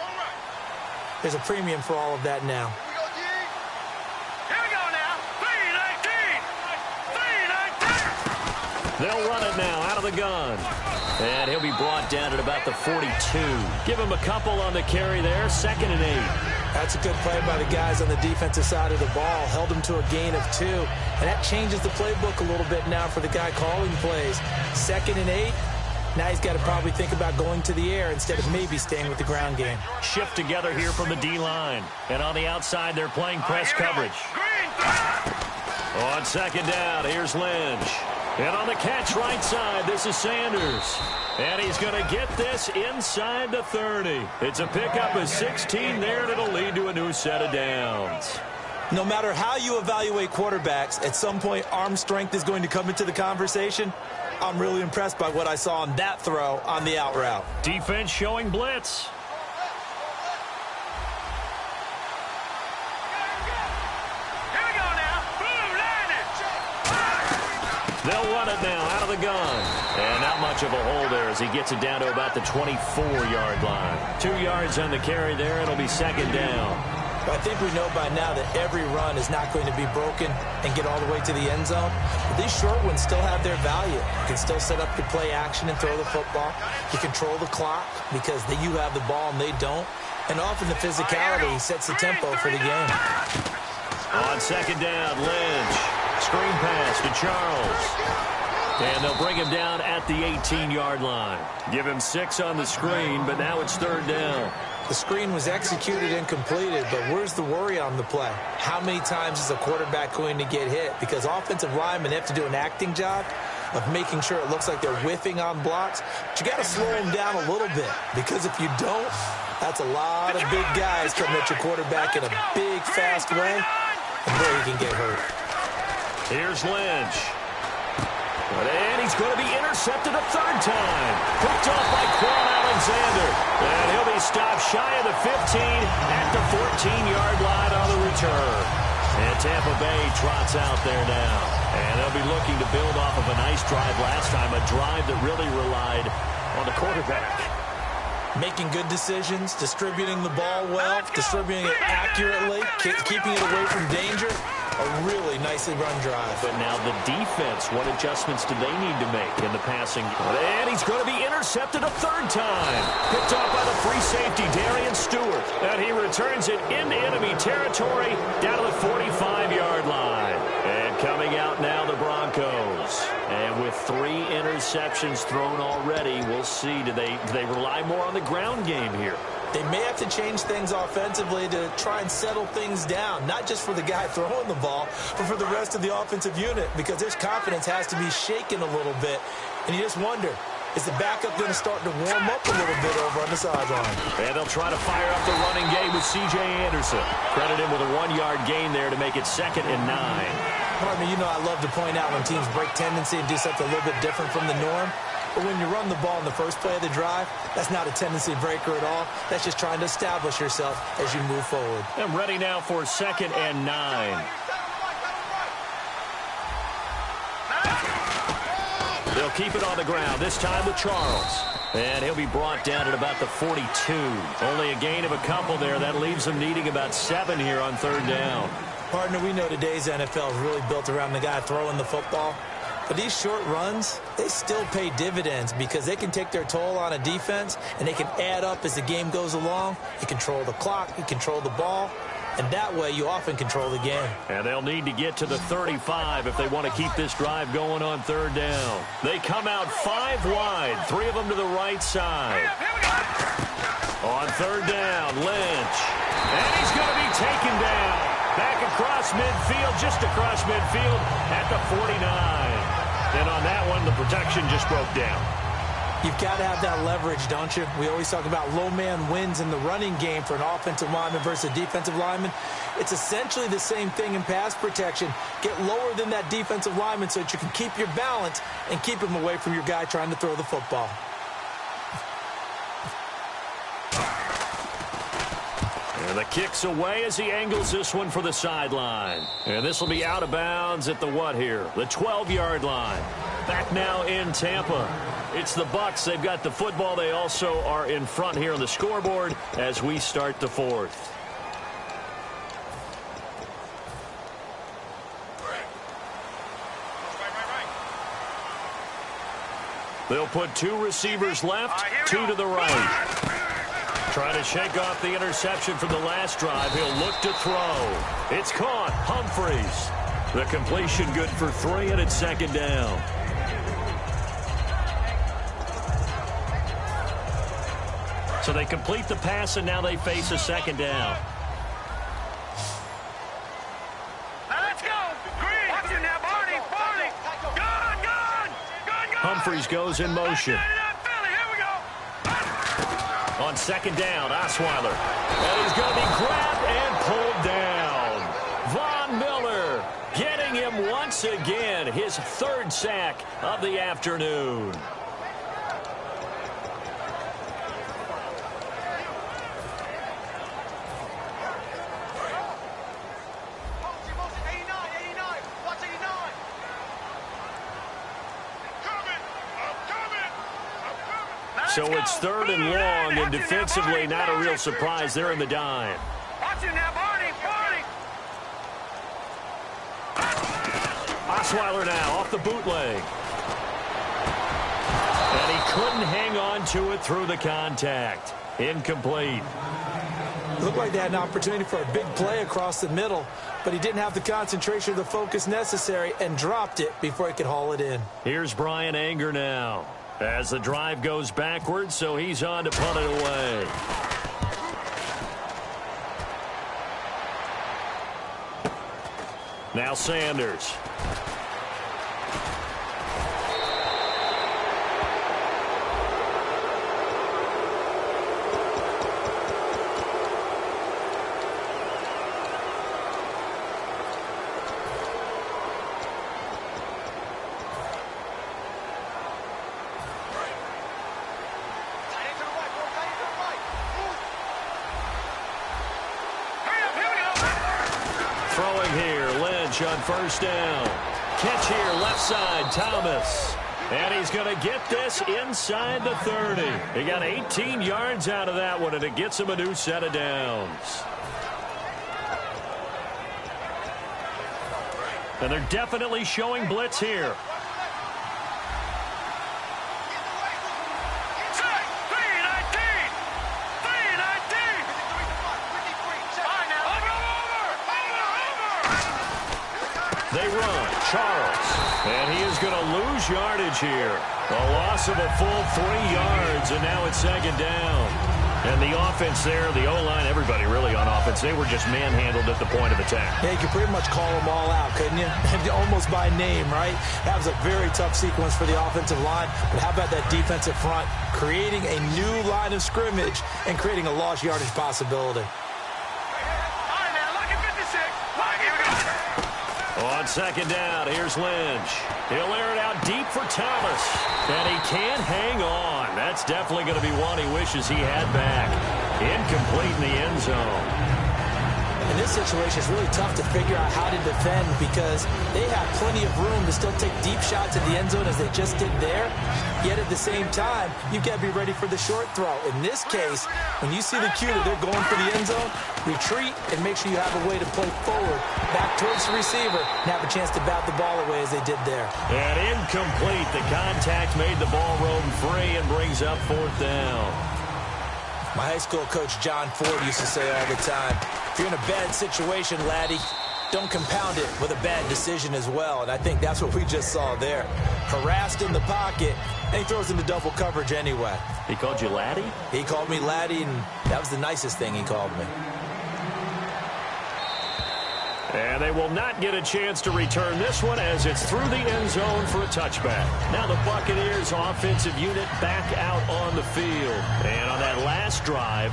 Speaker 3: there's a premium for all of that now.
Speaker 4: Here we go now. 3-19.
Speaker 2: They'll run it now out of the gun. And he'll be brought down at about the 42. Give him a couple on the carry there. 2nd and 8.
Speaker 3: That's a good play by the guys on the defensive side of the ball. Held him to a gain of 2. And that changes the playbook a little bit now for the guy calling plays. 2nd and 8. Now he's got to probably think about going to the air instead of maybe staying with the ground game.
Speaker 2: Shift together here from the D-line. And on the outside, they're playing press coverage. On second down, here's Lynch. And on the catch right side, this is Sanders. And he's going to get this inside the 30. It's a pickup of 16 there, and it'll lead to a new set of downs.
Speaker 3: No matter how you evaluate quarterbacks, at some point arm strength is going to come into the conversation. I'm really impressed by what I saw on that throw on the out route.
Speaker 2: Defense showing blitz. They'll run it now out of the gun. And not much of a hole there as he gets it down to about the 24-yard line. 2 yards on the carry there. It'll be 2nd down.
Speaker 3: But I think we know by now that every run is not going to be broken and get all the way to the end zone. But these short ones still have their value. You can still set up your play action and throw the football. You control the clock because you have the ball and they don't. And often the physicality sets the tempo for the game.
Speaker 2: On second down, Lynch. Screen pass to Charles. And they'll bring him down at the 18-yard line. Give him 6 on the screen, but now it's third down.
Speaker 3: The screen was executed and completed, but where's the worry on the play? How many times is a quarterback going to get hit? Because offensive linemen have to do an acting job of making sure it looks like they're whiffing on blocks. But you got to slow them down a little bit, because if you don't, that's a lot of big guys coming at your quarterback in a big, fast way, and boy, he can get hurt.
Speaker 2: Here's Lynch. And he's going to be intercepted a third time. Picked off by Quan Alexander. And he'll be stopped shy of the 15 at the 14-yard line on the return. And Tampa Bay trots out there now. And they'll be looking to build off of a nice drive last time, a drive that really relied on the quarterback.
Speaker 3: Making good decisions, distributing the ball well, distributing it accurately, keeping it away from danger. A really nicely run drive.
Speaker 2: But now the defense, what adjustments do they need to make in the passing? And he's going to be intercepted a third time. Picked off by the free safety, Darian Stewart. And he returns it into enemy territory down to the 45-yard line. And coming out now, the Broncos. And with 3 interceptions thrown already, we'll see. Do they rely more on the ground game here?
Speaker 3: They may have to change things offensively to try and settle things down, not just for the guy throwing the ball, but for the rest of the offensive unit, because their confidence has to be shaken a little bit. And you just wonder, is the backup going to start to warm up a little bit over on the sideline?
Speaker 2: And they'll try to fire up the running game with C.J. Anderson. Credit him with a 1-yard gain there to make it 2nd and 9.
Speaker 3: Partner, you know I love to point out when teams break tendency and do something a little bit different from the norm. But when you run the ball in the first play of the drive, that's not a tendency breaker at all. That's just trying to establish yourself as you move forward.
Speaker 2: I'm ready now for 2nd and 9. They'll keep it on the ground, this time with Charles. And he'll be brought down at about the 42. Only a gain of a couple there. That leaves him needing about 7 here on third down.
Speaker 3: Partner, we know today's NFL is really built around the guy throwing the football. But these short runs, they still pay dividends because they can take their toll on a defense and they can add up as the game goes along. You control the clock, you control the ball, and that way you often control the game.
Speaker 2: And they'll need to get to the 35 if they want to keep this drive going on third down. They come out 5 wide, 3 of them to the right side. On third down, Lynch. And he's going to be taken down. Back across midfield, just across midfield at the 49. And on that one, the protection just broke down.
Speaker 3: You've got to have that leverage, don't you? We always talk about low man wins in the running game for an offensive lineman versus a defensive lineman. It's essentially the same thing in pass protection. Get lower than that defensive lineman so that you can keep your balance and keep him away from your guy trying to throw the football.
Speaker 2: And the kick's away as he angles this one for the sideline. And this will be out of bounds at the what here? The 12-yard line. Back now in Tampa. It's the Bucs. They've got the football. They also are in front here on the scoreboard as we start the 4th. They'll put 2 receivers left, 2 to the right. Trying to shake off the interception from the last drive. He'll look to throw. It's caught. Humphreys. The completion good for 3, and it's 2nd down. So they complete the pass, and now they face a 2nd down.
Speaker 4: Let's go. Green. Watch it now, Barney. Barney. Gun.
Speaker 2: Humphreys goes in motion. On 2nd down, Osweiler. And he's going to be grabbed and pulled down. Von Miller getting him once again. His 3rd sack of the afternoon. So it's 3rd and long, and defensively not a real surprise. They're in the dime.
Speaker 4: Watch it now, Barney.
Speaker 2: Osweiler now off the bootleg. And he couldn't hang on to it through the contact. Incomplete.
Speaker 3: Looked like they had an opportunity for a big play across the middle, but he didn't have the concentration or the focus necessary and dropped it before he could haul it in.
Speaker 2: Here's Brian Anger now as the drive goes backwards, so he's on to punt it away. Now Sanders. Throwing here, Lynch on first down. Catch here, left side, Thomas. And he's going to get this inside the 30. He got 18 yards out of that one, and it gets him a new set of downs. And they're definitely showing blitz here. They run. Charles. And he is going to lose yardage here. A loss of a full 3 yards, and now it's second down. And the offense there, the O-line, everybody really on offense, they were just manhandled at the point of attack.
Speaker 3: Yeah, you could pretty much call them all out, couldn't you? Almost by name, right? That was a very tough sequence for the offensive line. But how about that defensive front creating a new line of scrimmage and creating a lost yardage possibility?
Speaker 2: On second down, here's Lynch. He'll air it out deep for Thomas. And he can't hang on. That's definitely going to be one he wishes he had back. Incomplete in the end zone.
Speaker 3: In this situation, it's really tough to figure out how to defend because they have plenty of room to still take deep shots at the end zone as they just did there. Yet at the same time, you've got to be ready for the short throw. In this case, when you see the cue that they're going for the end zone, retreat and make sure you have a way to play forward, back towards the receiver, and have a chance to bat the ball away as they did there.
Speaker 2: And incomplete. The contact made the ball roam free and brings up fourth down.
Speaker 3: My high school coach, John Ford, used to say all the time, if you're in a bad situation, laddie, don't compound it with a bad decision as well. And I think that's what we just saw there. Harassed in the pocket, and he throws into double coverage anyway.
Speaker 2: He called you laddie?
Speaker 3: He called me laddie, and that was the nicest thing he called me.
Speaker 2: And they will not get a chance to return this one as it's through the end zone for a touchback. Now the Buccaneers offensive unit back out on the field. And on that last drive,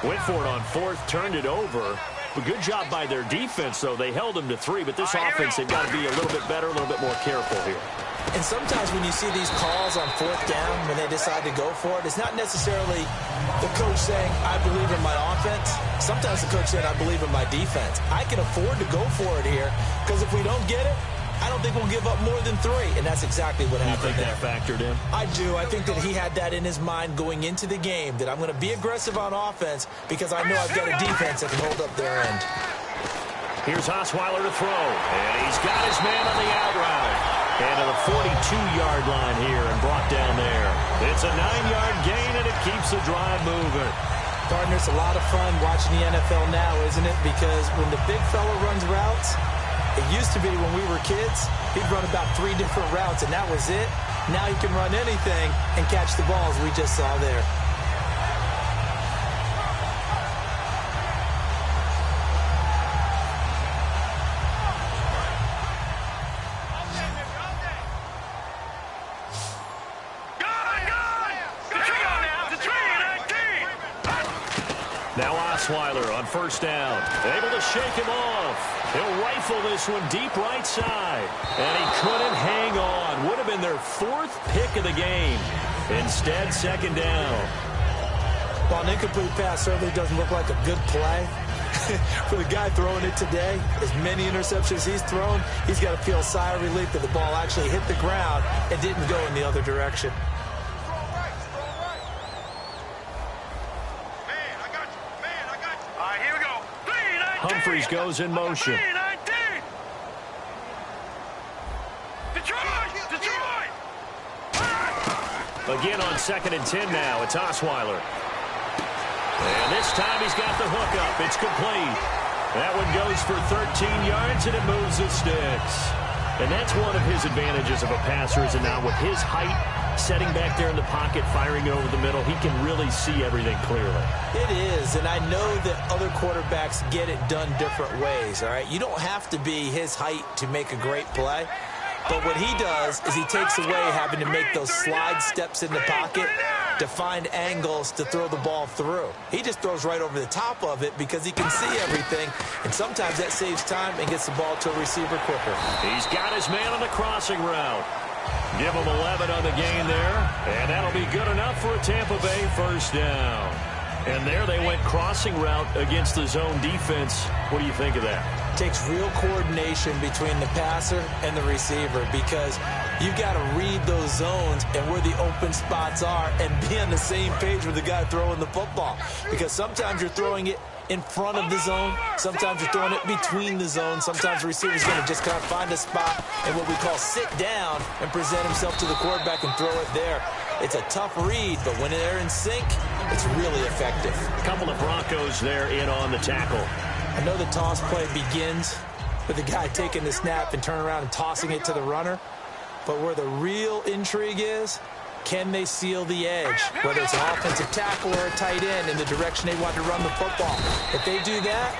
Speaker 2: went for it on fourth, turned it over. But good job by their defense, though. They held them to 3, but this offense, they've got to be a little bit better, a little bit more careful here.
Speaker 3: And sometimes when you see these calls on fourth down, when they decide to go for it, it's not necessarily the coach saying, I believe in my offense. Sometimes the coach saying, I believe in my defense. I can afford to go for it here because if we don't get it, I don't think we'll give up more than 3. And that's exactly what happened there.
Speaker 2: You think that factored in?
Speaker 3: I do. I think that he had that in his mind going into the game, that I'm going to be aggressive on offense because I know I've got a defense that can hold up their end.
Speaker 2: Here's Osweiler to throw. And he's got his man on the out route. And to the 42-yard line here and brought down there. It's a 9-yard gain, and it keeps the drive moving.
Speaker 3: Partner, it's a lot of fun watching the NFL now, isn't it? Because when the big fella runs routes, it used to be when we were kids, he'd run about 3 different routes, and that was it. Now he can run anything and catch the balls we just saw there.
Speaker 2: Now Osweiler on first down. Able to shake him off. He'll rifle this one deep right side. And he couldn't hang on. Would have been their 4th pick of the game. Instead, second down.
Speaker 3: Well, an incomplete pass certainly doesn't look like a good play. For the guy throwing it today, as many interceptions he's thrown, he's got to feel a sigh of relief that the ball actually hit the ground and didn't go in the other direction.
Speaker 2: Humphries goes in motion. Again on 2nd and 10 now. It's Osweiler. And this time he's got the hook up. It's complete. That one goes for 13 yards, and it moves the sticks. And that's one of his advantages of a passer, is it not? With his height, setting back there in the pocket, firing it over the middle, he can really see everything clearly.
Speaker 3: It is, and I know that other quarterbacks get it done different ways, all right? You don't have to be his height to make a great play. But what he does is he takes away having to make those slide steps in the pocket to find angles to throw the ball through. He just throws right over the top of it because he can see everything, and sometimes that saves time and gets the ball to a receiver quicker.
Speaker 2: He's got his man on the crossing route. Give him 11 on the gain there, and that'll be good enough for a Tampa Bay first down. And there they went crossing route against the zone defense. What do you think of that?
Speaker 3: Takes real coordination between the passer and the receiver because you've got to read those zones and where the open spots are and be on the same page with the guy throwing the football. Because sometimes you're throwing it in front of the zone. Sometimes you're throwing it between the zones. Sometimes the receiver's going to just kind of find a spot and what we call sit down and present himself to the quarterback and throw it there. It's a tough read, but when they're in sync, it's really effective.
Speaker 2: A couple of Broncos there in on the tackle.
Speaker 3: I know the toss play begins with the guy taking the snap and turning around and tossing it to the runner. But where the real intrigue is, can they seal the edge? Whether it's an offensive tackle or a tight end in the direction they want to run the football. If they do that,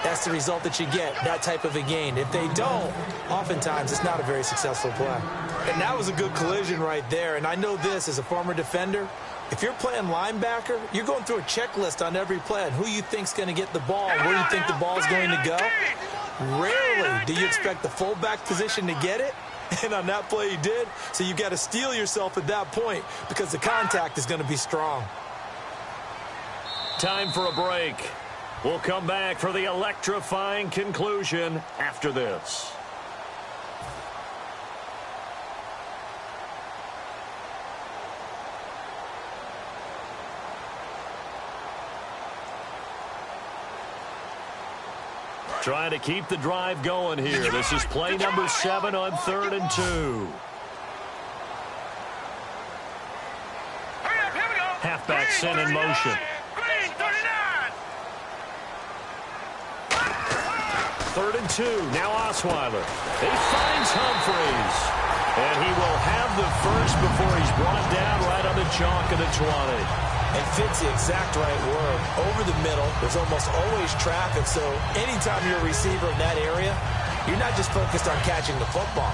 Speaker 3: that's the result that you get, that type of a gain. If they don't, oftentimes it's not a very successful play. And that was a good collision right there. And I know this as a former defender. If you're playing linebacker, you're going through a checklist on every play and who you think's going to get the ball and where you think the ball's going to go. Rarely do you expect the fullback position to get it. And on that play he did. So you've got to steel yourself at that point because the contact is going to be strong.
Speaker 2: Time for a break. We'll come back for the electrifying conclusion after this. Trying to keep the drive going here. This is play number 7 on 3rd and 2. Halfback sent in motion. 3rd and 2. Now Osweiler. He finds Humphreys. And he will have the first before he's brought down right on the chalk of the 20.
Speaker 3: And fits the exact right word. Over the middle, there's almost always traffic, so anytime you're a receiver in that area, you're not just focused on catching the football.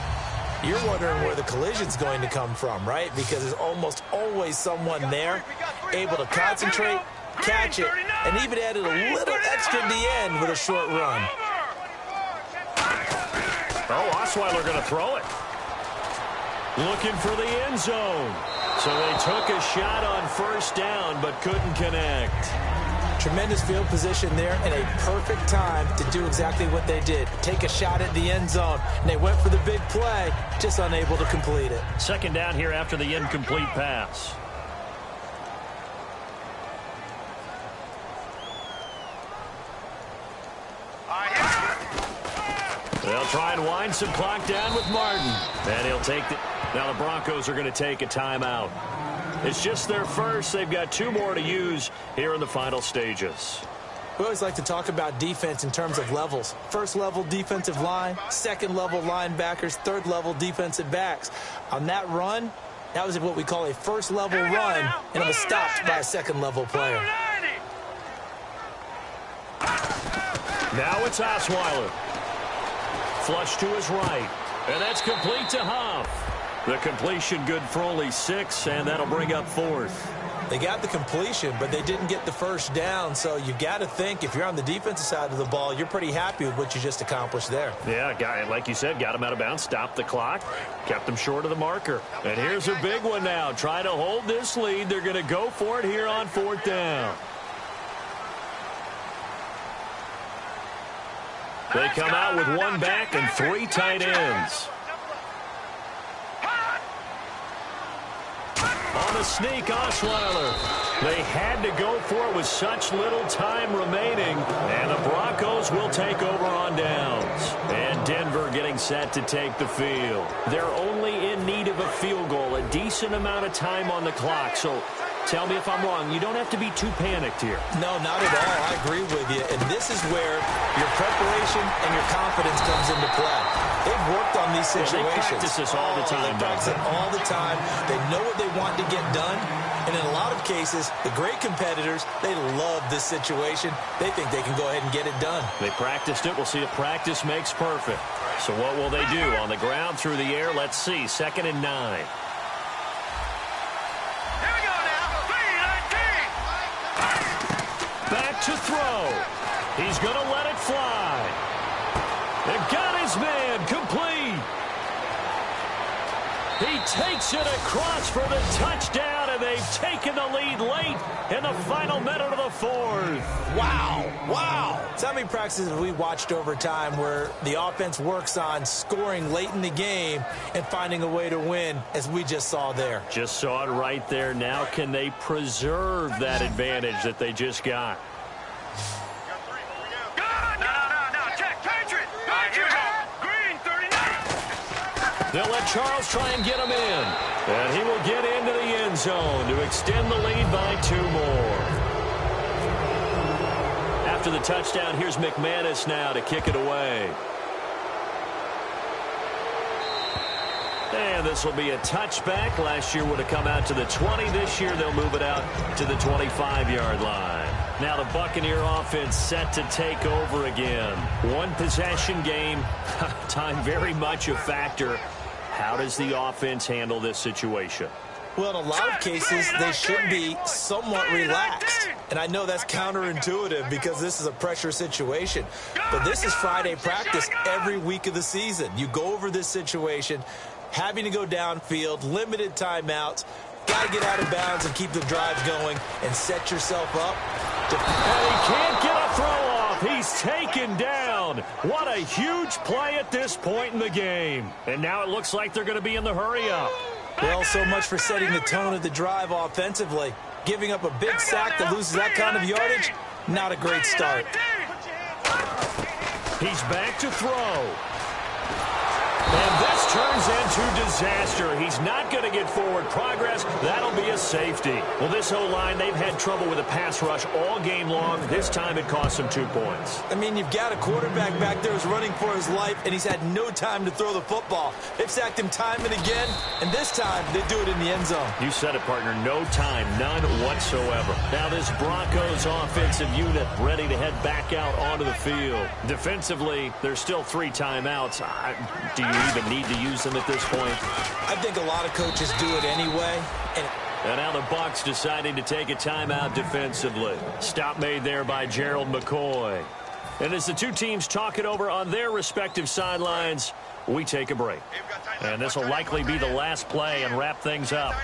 Speaker 3: You're wondering where the collision's going to come from, right? Because there's almost always someone there able to concentrate, catch it, and even added a little extra at the end with a short run.
Speaker 2: Oh, Osweiler going to throw it. Looking for the end zone. So they took a shot on first down, but couldn't connect.
Speaker 3: Tremendous field position there and a perfect time to do exactly what they did. Take a shot at the end zone. And they went for the big play, just unable to complete it.
Speaker 2: 2nd down here after the incomplete pass. They'll try and wind some clock down with Martin. And he'll take the... Now the Broncos are going to take a timeout. It's just their first. They've got 2 more to use here in the final stages.
Speaker 3: We always like to talk about defense in terms of levels. 1st level defensive line, 2nd level linebackers, 3rd level defensive backs. On that run, that was what we call a 1st level run, and it was stopped by a 2nd level player.
Speaker 2: Now it's Osweiler. Flush to his right. And that's complete to Huff. The completion good for only 6, and that'll bring up 4th.
Speaker 3: They got the completion, but they didn't get the first down. So you've got to think if you're on the defensive side of the ball, you're pretty happy with what you just accomplished there.
Speaker 2: Yeah, like you said, got him out of bounds, stopped the clock, kept him short of the marker. And here's a big one now. Try to hold this lead. They're going to go for it here on 4th down. They come out with 1 back and 3 tight ends. On the sneak, Osweiler. They had to go for it with such little time remaining, and the Broncos will take over on downs. And Denver getting set to take the field. They're only in need of a field goal, a decent amount of time on the clock. So tell me if I'm wrong. You don't have to be too panicked here.
Speaker 3: No, not at all. I agree with you. And this is where your preparation and your confidence comes into play. They've worked on these situations.
Speaker 2: They practice this all the time.
Speaker 3: They practice it all the time. They know what they want to get done. And in a lot of cases, the great competitors, they love this situation. They think they can go ahead and get it done.
Speaker 2: They practiced it. We'll see if practice makes perfect. So what will they do? On the ground, through the air, let's see. 2nd and 9. Back to throw. He's going to let it fly. And got his man complete. He takes it across for the touchdown, and they've taken the lead late in the final minute of the 4th.
Speaker 3: Wow. Wow. So how many practices have we watched over time where the offense works on scoring late in the game and finding a way to win, as we just saw there?
Speaker 2: Just saw it right there. Now can they preserve that advantage that they just got? They'll let Charles try and get him in. And he will get into the end zone to extend the lead by 2 more. After the touchdown, here's McManus now to kick it away. And this will be a touchback. Last year would have come out to the 20. This year they'll move it out to the 25-yard line. Now the Buccaneer offense set to take over again. One possession game. Time very much a factor. How does the offense handle this situation?
Speaker 3: Well, in a lot of cases, they should be somewhat relaxed. And I know that's counterintuitive because this is a pressure situation. But this is Friday practice every week of the season. You go over this situation, having to go downfield, limited timeouts, got to get out of bounds and keep the drive going and set yourself up.
Speaker 2: And he can't get a throw off. He's taken down. What a huge play at this point in the game. And now it looks like they're going to be in the hurry-up.
Speaker 3: Well, so much for setting the tone of the drive offensively. Giving up a big sack that loses that kind of yardage, not a great start.
Speaker 2: He's back to throw. And this turns into disaster. He's not going to get forward progress. That'll be a safety. Well, this O-line, they've had trouble with a pass rush all game long. This time it cost them 2 points.
Speaker 3: I mean, you've got a quarterback back there who's running for his life, and he's had no time to throw the football. They've sacked him time and again, and this time they do it in the end zone.
Speaker 2: You said it, partner. No time, none whatsoever. Now this Broncos offensive unit ready to head back out onto the field. Defensively, there's still 3 timeouts. Do you even need to use them at this point?
Speaker 3: I think a lot of coaches do it anyway.
Speaker 2: And now the Bucs deciding to take a timeout defensively. Stop made there by Gerald McCoy. And as the two teams talk it over on their respective sidelines, we take a break. And this will likely be the last play and wrap things up.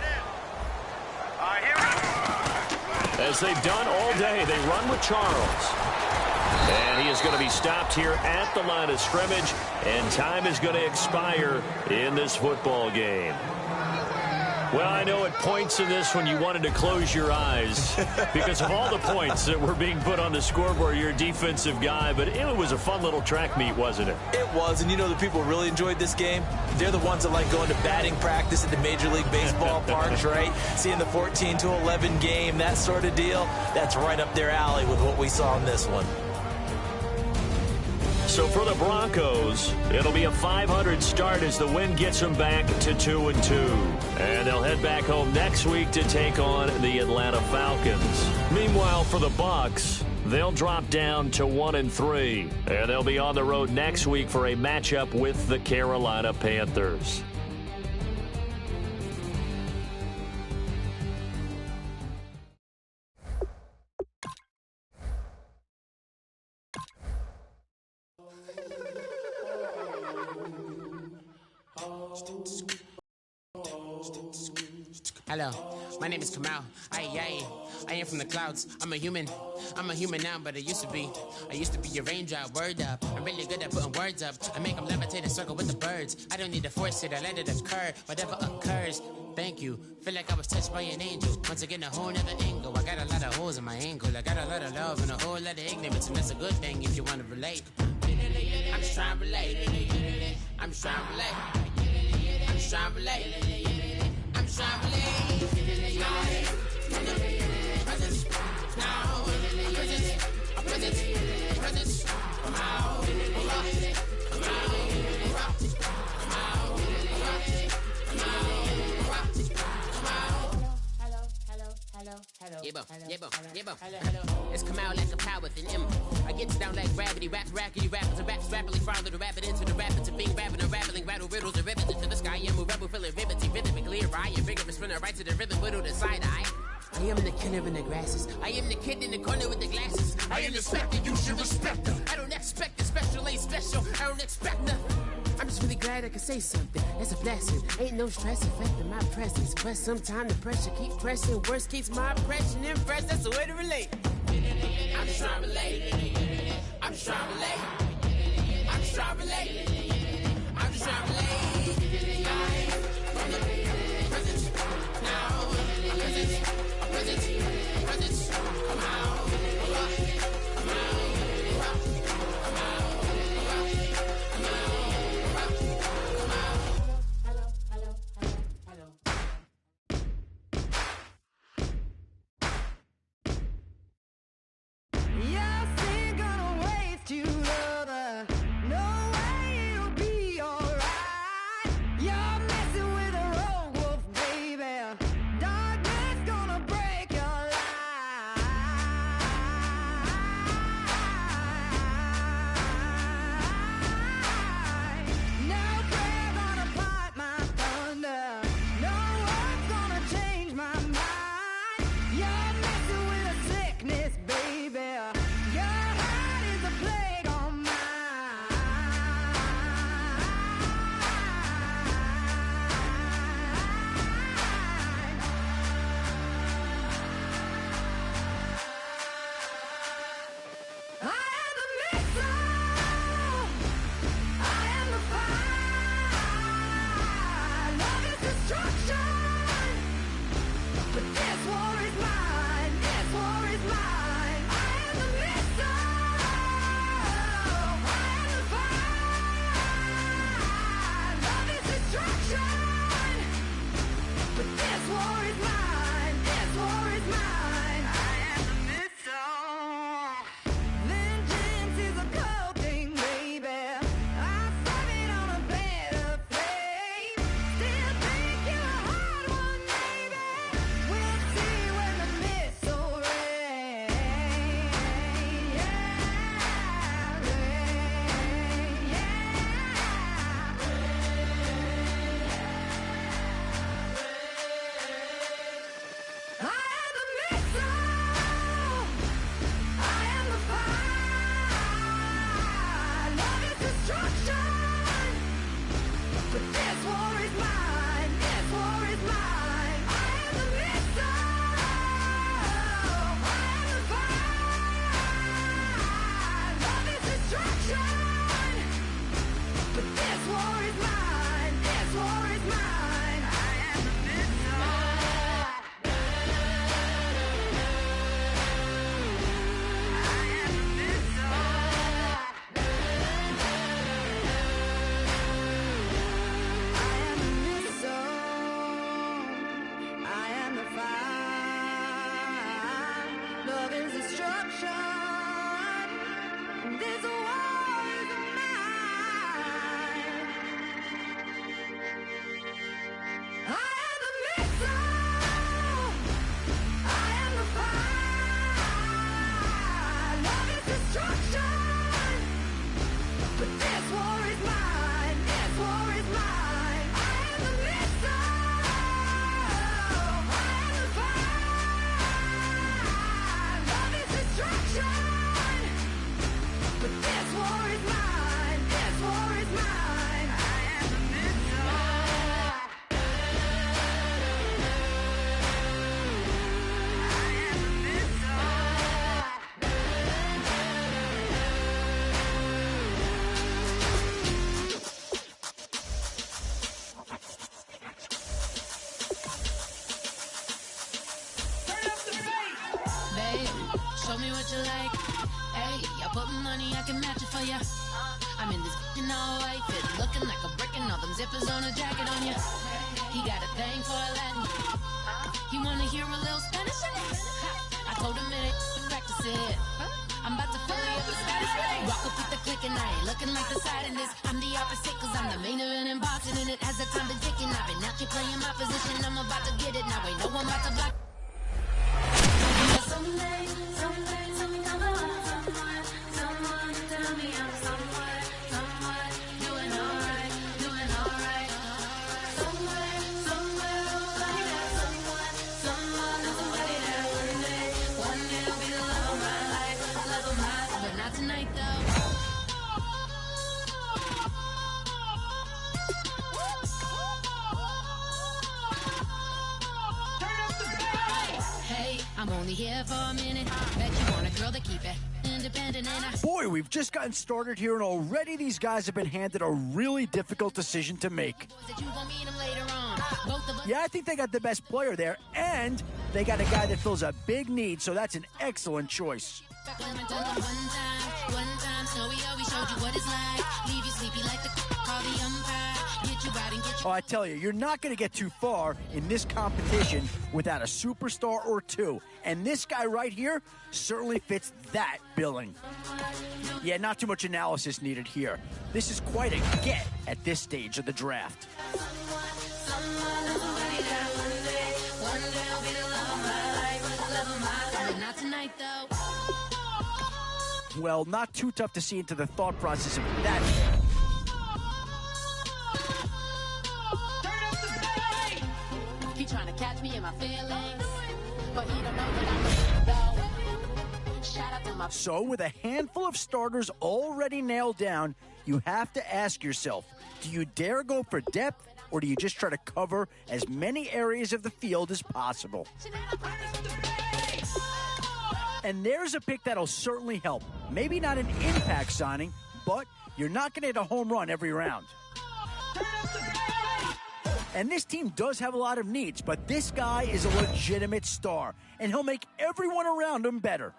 Speaker 2: As they've done all day, they run with Charles. And he is going to be stopped here at the line of scrimmage, and time is going to expire in this football game. Well, I know at points in this when you wanted to close your eyes because of all the points that were being put on the scoreboard. You're a defensive guy, but it was a fun little track meet, wasn't it?
Speaker 3: It was, and you know the people who really enjoyed this game? They're the ones that like going to batting practice at the Major League Baseball parks, right? Seeing the 14-11 game, that sort of deal, that's right up their alley with what we saw in this one.
Speaker 2: So for the Broncos, it'll be a .500 start as the win gets them back to 2-2. And they'll head back home next week to take on the Atlanta Falcons. Meanwhile, for the Bucs, they'll drop down to 1-3. And they'll be on the road next week for a matchup with the Carolina Panthers.
Speaker 5: Hello, my name is Kamal. I am from the clouds. I'm a human now, but I used to be a raindrop. Word up, I'm really good at putting words up. I make them levitate and circle with the birds. I don't need to force it, I let it occur. Whatever occurs, Thank you. Feel like I was touched by an angel. Once again, a whole nother angle. I got a lot of holes in my ankle. I got a lot of love and a whole lot of ignorance, and that's a good thing if you want to relate. I'm just trying to relate. I'm just trying to relate. I'm just trying to relate. I'm just trying to relate. Presence. Now. Presence. Come out. Come out. It's come out like a power within him. I get down like gravity, rackety rappers and raps rapidly follow the rapid into the rapids of being rapping and rattling, rattle riddles and rivets into the sky. I'm a rebel, feeling vivid, clear eye, and vigorous, spinner right to the rhythm, widow to side eye. I am the killer in the grasses. I am the kid in the corner with the glasses. I am the specter, you should respect her. I don't expect the special, ain't special. I don't expect nothing. I'm just really glad I can say something. It's a blessing. Ain't no stress affecting my presence. But sometimes the pressure keeps pressing. Worst keeps my impression impressed. That's the way to relate. I'm just trying to relate. I'm just trying to relate. I'm just trying to relate. I'm just trying to relate. From the presence now. Presence. Come out. Come out. But Show me what you like. Hey, I put money, I can match it for ya. I'm in this all white fit, looking like a brick and all them zippers on a jacket on ya. He got a thing for a Latin. He wanna hear a little Spanish. I told him it ain't practice it. I'm about to fully up the status. Rock up with the click and I ain't looking like the side in this. I'm the opposite cause I'm the main event in boxing and it has the time been ticking. I've been out here playing my position, I'm about to get it. Now ain't no one about to block. Someday, something come along. Someone tell me I'm someone doing alright. Somewhere, somebody got someone, somebody that one day will be the love of my life, but not tonight though. Hey, I'm only here for a minute. Bet you want a girl to keep it independent and
Speaker 6: Boy, we've just gotten started here, and already these guys have been handed a really difficult decision to make. Yeah, I think they got the best player there, and they got a guy that fills a big need, so that's an excellent choice.
Speaker 5: One time, Snowy always showed you what it's like. Leave you sleepy like the call the umpire. Get you out and get you.
Speaker 6: Oh, I tell you, you're not going to get too far in this competition without a superstar or two. And this guy right here certainly fits that billing. Yeah, not too much analysis needed here. This is quite a get at this stage of the draft.
Speaker 5: Not tonight, though.
Speaker 6: Well, not too tough to see into the thought process of that.
Speaker 5: He trying to catch me in my feelings, but he don't know that I'm shout out to my.
Speaker 6: So, with a handful of starters already nailed down, you have to ask yourself, do you dare go for depth, or do you just try to cover as many areas of the field as possible? And there's a pick that'll certainly help. Maybe not an impact signing, but you're not going to hit a home run every round. And this team does have a lot of needs, but this guy is a legitimate star, and he'll make everyone around him better.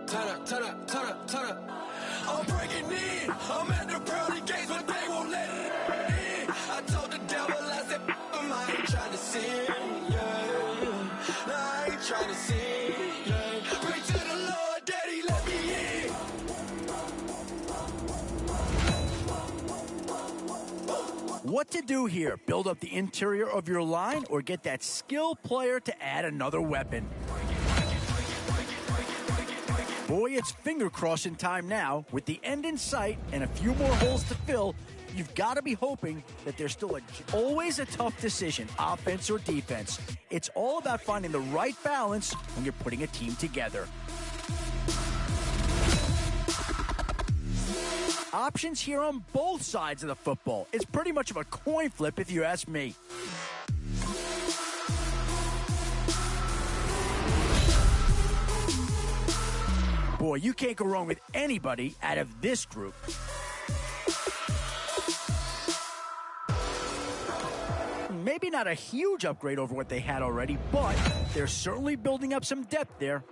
Speaker 7: Turn up. I'm breaking in. I'm at the pearly gates, but they won't let it in. I told the devil, I said, I ain't trying to sin. I ain't trying to sin. Pray to the Lord, Daddy, let me in.
Speaker 6: What to do here? Build up the interior of your line or get that skill player to add another weapon? Boy, it's finger crossing time now. With the end in sight and a few more holes to fill, you've got to be hoping that there's still always a tough decision, offense or defense. It's all about finding the right balance when you're putting a team together. Options here on both sides of the football. It's pretty much of a coin flip if you ask me. Boy, you can't go wrong with anybody out of this group. Maybe not a huge upgrade over what they had already, but they're certainly building up some depth there.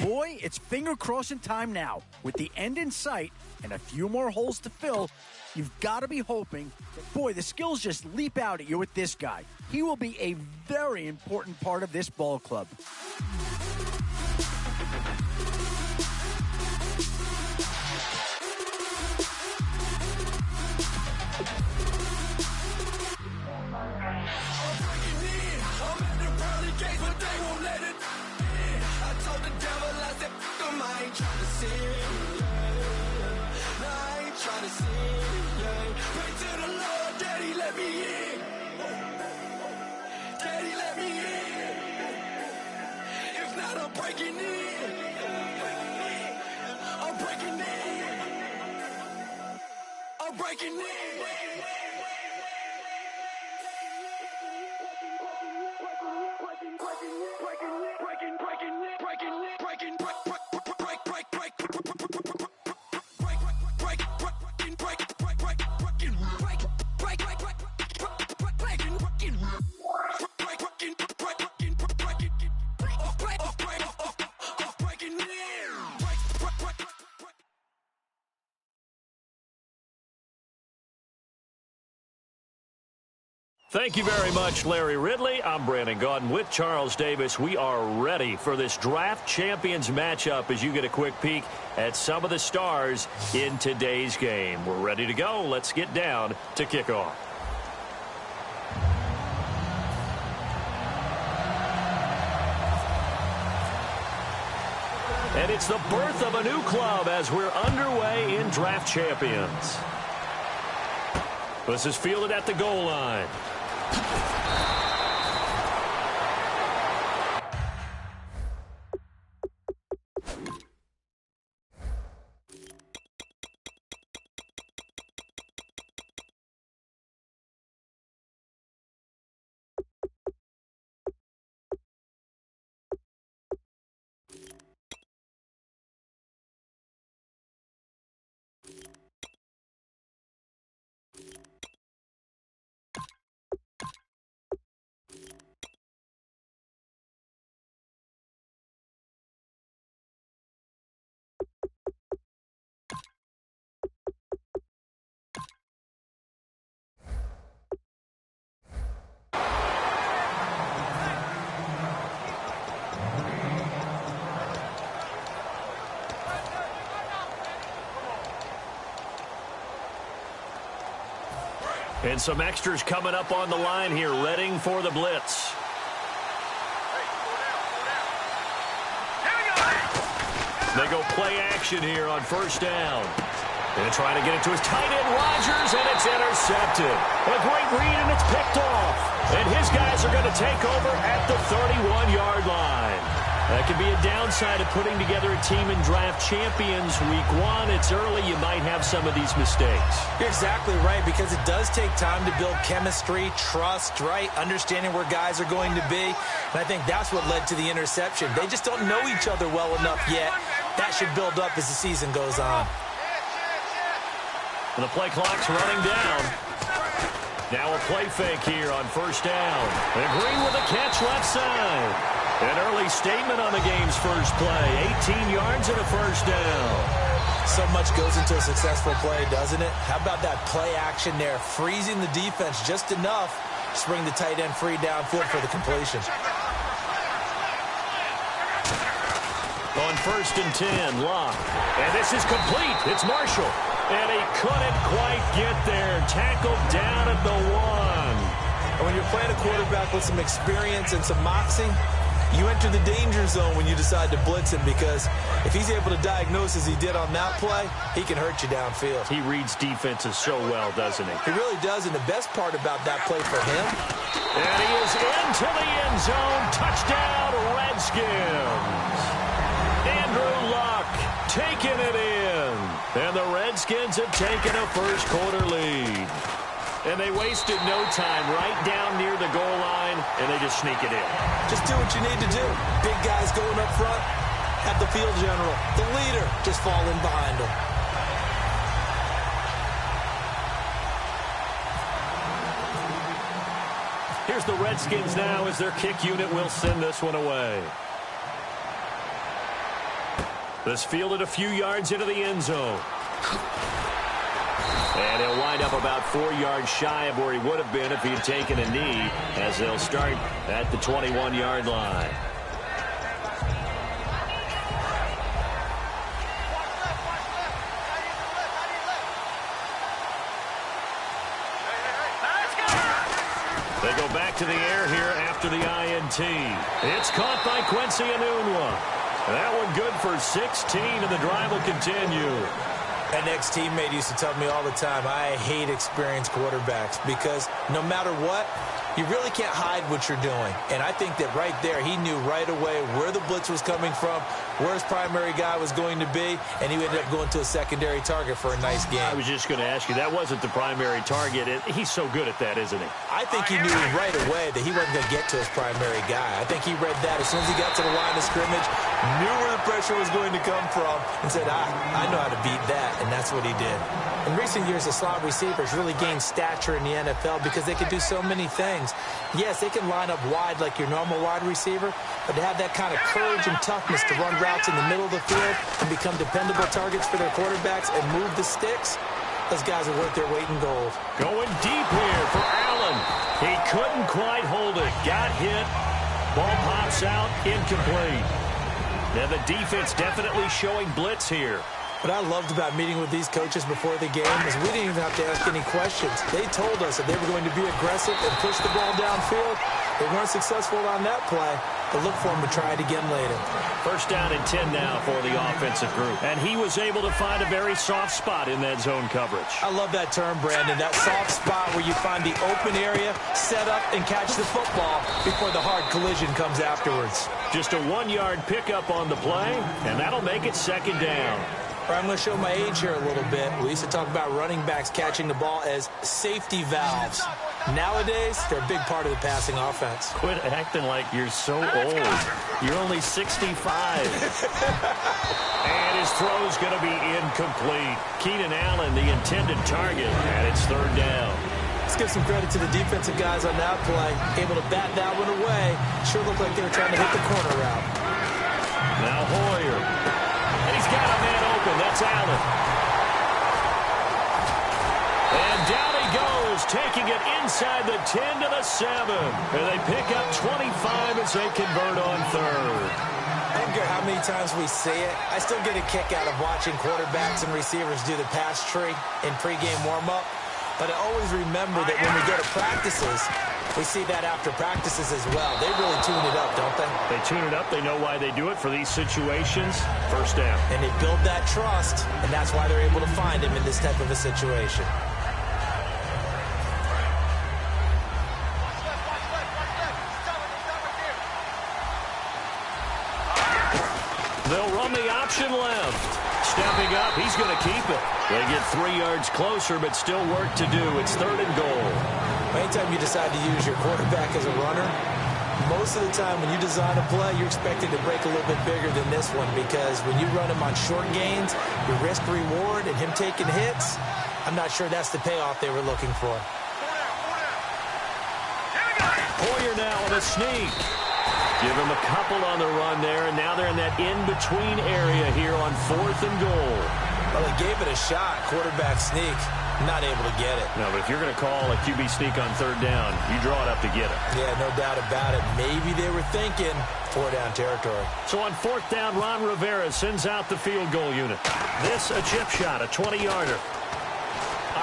Speaker 6: Boy, it's finger crossing time now. With the end in sight and a few more holes to fill, you've got to be hoping that, boy, the skills just leap out at you with this guy. He will be a very important part of this ball club.
Speaker 2: Thank you very much, Larry Ridley. I'm Brandon Gaudin with Charles Davis. We are ready for this draft champions matchup as you get a quick peek at some of the stars in today's game. We're ready to go. Let's get down to kickoff. And it's the birth of a new club as we're underway in draft champions. This is fielded at the goal line. And some extras coming up on the line here, readying for the blitz. They go play action here on first down. And trying to get it to his tight end, Rodgers, and it's intercepted. A great read, and it's picked off. And his guys are going to take over at the 31-yard line. That could be a downside of putting together a team in draft champions week 1. It's early. You might have some of these mistakes.
Speaker 3: You're exactly right, because it does take time to build chemistry, trust, right? Understanding where guys are going to be. And I think that's what led to the interception. They just don't know each other well enough yet. That should build up as the season goes on.
Speaker 2: And the play clock's running down. Now a play fake here on first down. And Green with a catch left side. An early statement on the game's first play. 18 yards and a first down.
Speaker 3: So much goes into a successful play, doesn't it? How about that play action there? Freezing the defense just enough to bring the tight end free downfield for the completion.
Speaker 2: On first and 10, Locke. And this is complete. It's Marshall. And he couldn't quite get there. Tackled down at the 1.
Speaker 3: And when you're playing a quarterback with some experience and some moxie, you enter the danger zone when you decide to blitz him, because if he's able to diagnose as he did on that play, he can hurt you downfield.
Speaker 2: He reads defenses so well, doesn't he?
Speaker 3: He really does, and the best part about that play for him.
Speaker 2: And he is into the end zone. Touchdown, Redskins. Andrew Luck taking it in. And the Redskins have taken a first quarter lead. And they wasted no time right down near the goal line, and they just sneak it in.
Speaker 3: Just do what you need to do. Big guys going up front. Have the field general, the leader, just fall in behind them.
Speaker 2: Here's the Redskins now as their kick unit will send this one away. This fielded a few yards into the end zone. And he'll wind up about 4 yards shy of where he would have been if he had taken a knee, as they'll start at the 21-yard line. They go back to the air here after the INT. It's caught by Quincy Enunwa. That one good for 16, and the drive will continue.
Speaker 3: An ex-teammate used to tell me all the time, I hate experienced quarterbacks, because no matter what, you really can't hide what you're doing. And I think that right there, he knew right away where the blitz was coming from, where his primary guy was going to be, and he ended up going to a secondary target for a nice game.
Speaker 2: I was just going to ask you, that wasn't the primary target. He's so good at that, isn't he?
Speaker 3: I think he knew right away that he wasn't going to get to his primary guy. I think he read that as soon as he got to the line of scrimmage, knew where the pressure was going to come from, and said, I know how to beat that, and that's what he did. In recent years, the slot receivers really gained stature in the NFL because they could do so many things. Yes, they can line up wide like your normal wide receiver, but to have that kind of courage and toughness to run routes in the middle of the field and become dependable targets for their quarterbacks and move the sticks, those guys are worth their weight in gold.
Speaker 2: Going deep here for Allen. He hit. Ball pops out, incomplete. And the defense definitely showing blitz here.
Speaker 3: What I loved about meeting with these coaches before the game is we didn't even have to ask any questions. They told us that they were going to be aggressive and push the ball downfield. They weren't successful on that play, but look for them to try it again later.
Speaker 2: First down and 10 now for the offensive group. And he was able to find a very soft spot in that zone coverage.
Speaker 3: I love that term, Brandon, that soft spot where you find the open area, set up, and catch the football before the hard collision comes afterwards.
Speaker 2: Just a 1-yard pickup on the play, and that'll make it second down.
Speaker 3: I'm going to show my age here a little bit. We used to talk about running backs catching the ball as safety valves. Nowadays, they're a big part of the passing offense.
Speaker 2: Quit acting like you're so old. You're only 65. And his throw's going to be incomplete. Keenan Allen, the intended target, and it's third down.
Speaker 3: Let's give some credit to the defensive guys on that play. Able to bat that one away. Sure looked like they were trying to hit the corner route.
Speaker 2: Now Hoyer. And he's got a man open. That's Allen. And down he goes, taking it inside the 10 to the 7. And they pick up 25 as they convert on third.
Speaker 3: I don't care how many times we see it. I still get a kick out of watching quarterbacks and receivers do the pass tree in pregame warm-up. But I always remember that when we go to practices, we see that after practices as well. They really tune it up, don't they?
Speaker 2: They tune it up. They know why they do it for these situations. First down.
Speaker 3: And they build that trust, and that's why they're able to find him in this type of a situation.
Speaker 2: They'll run the option left. Stepping up, he's going to keep it. They get 3 yards closer, but still work to do. It's third and goal.
Speaker 3: Anytime you decide to use your quarterback as a runner, most of the time when you design a play, you're expected to break a little bit bigger than this one because when you run him on short gains, your risk-reward and him taking hits, I'm not sure that's the payoff they were looking for.
Speaker 2: Hoyer now on a sneak. Give him a couple on the run there, and now they're in that in-between area here on fourth and goal.
Speaker 3: Well, they gave it a shot, quarterback sneak. Not able to get it.
Speaker 2: No, but if you're going to call a QB sneak on third down, you draw it up to get it.
Speaker 3: Yeah, no doubt about it. Maybe they were thinking 4-down territory.
Speaker 2: So on fourth down, Ron Rivera sends out the field goal unit. This a chip shot, a 20-yarder.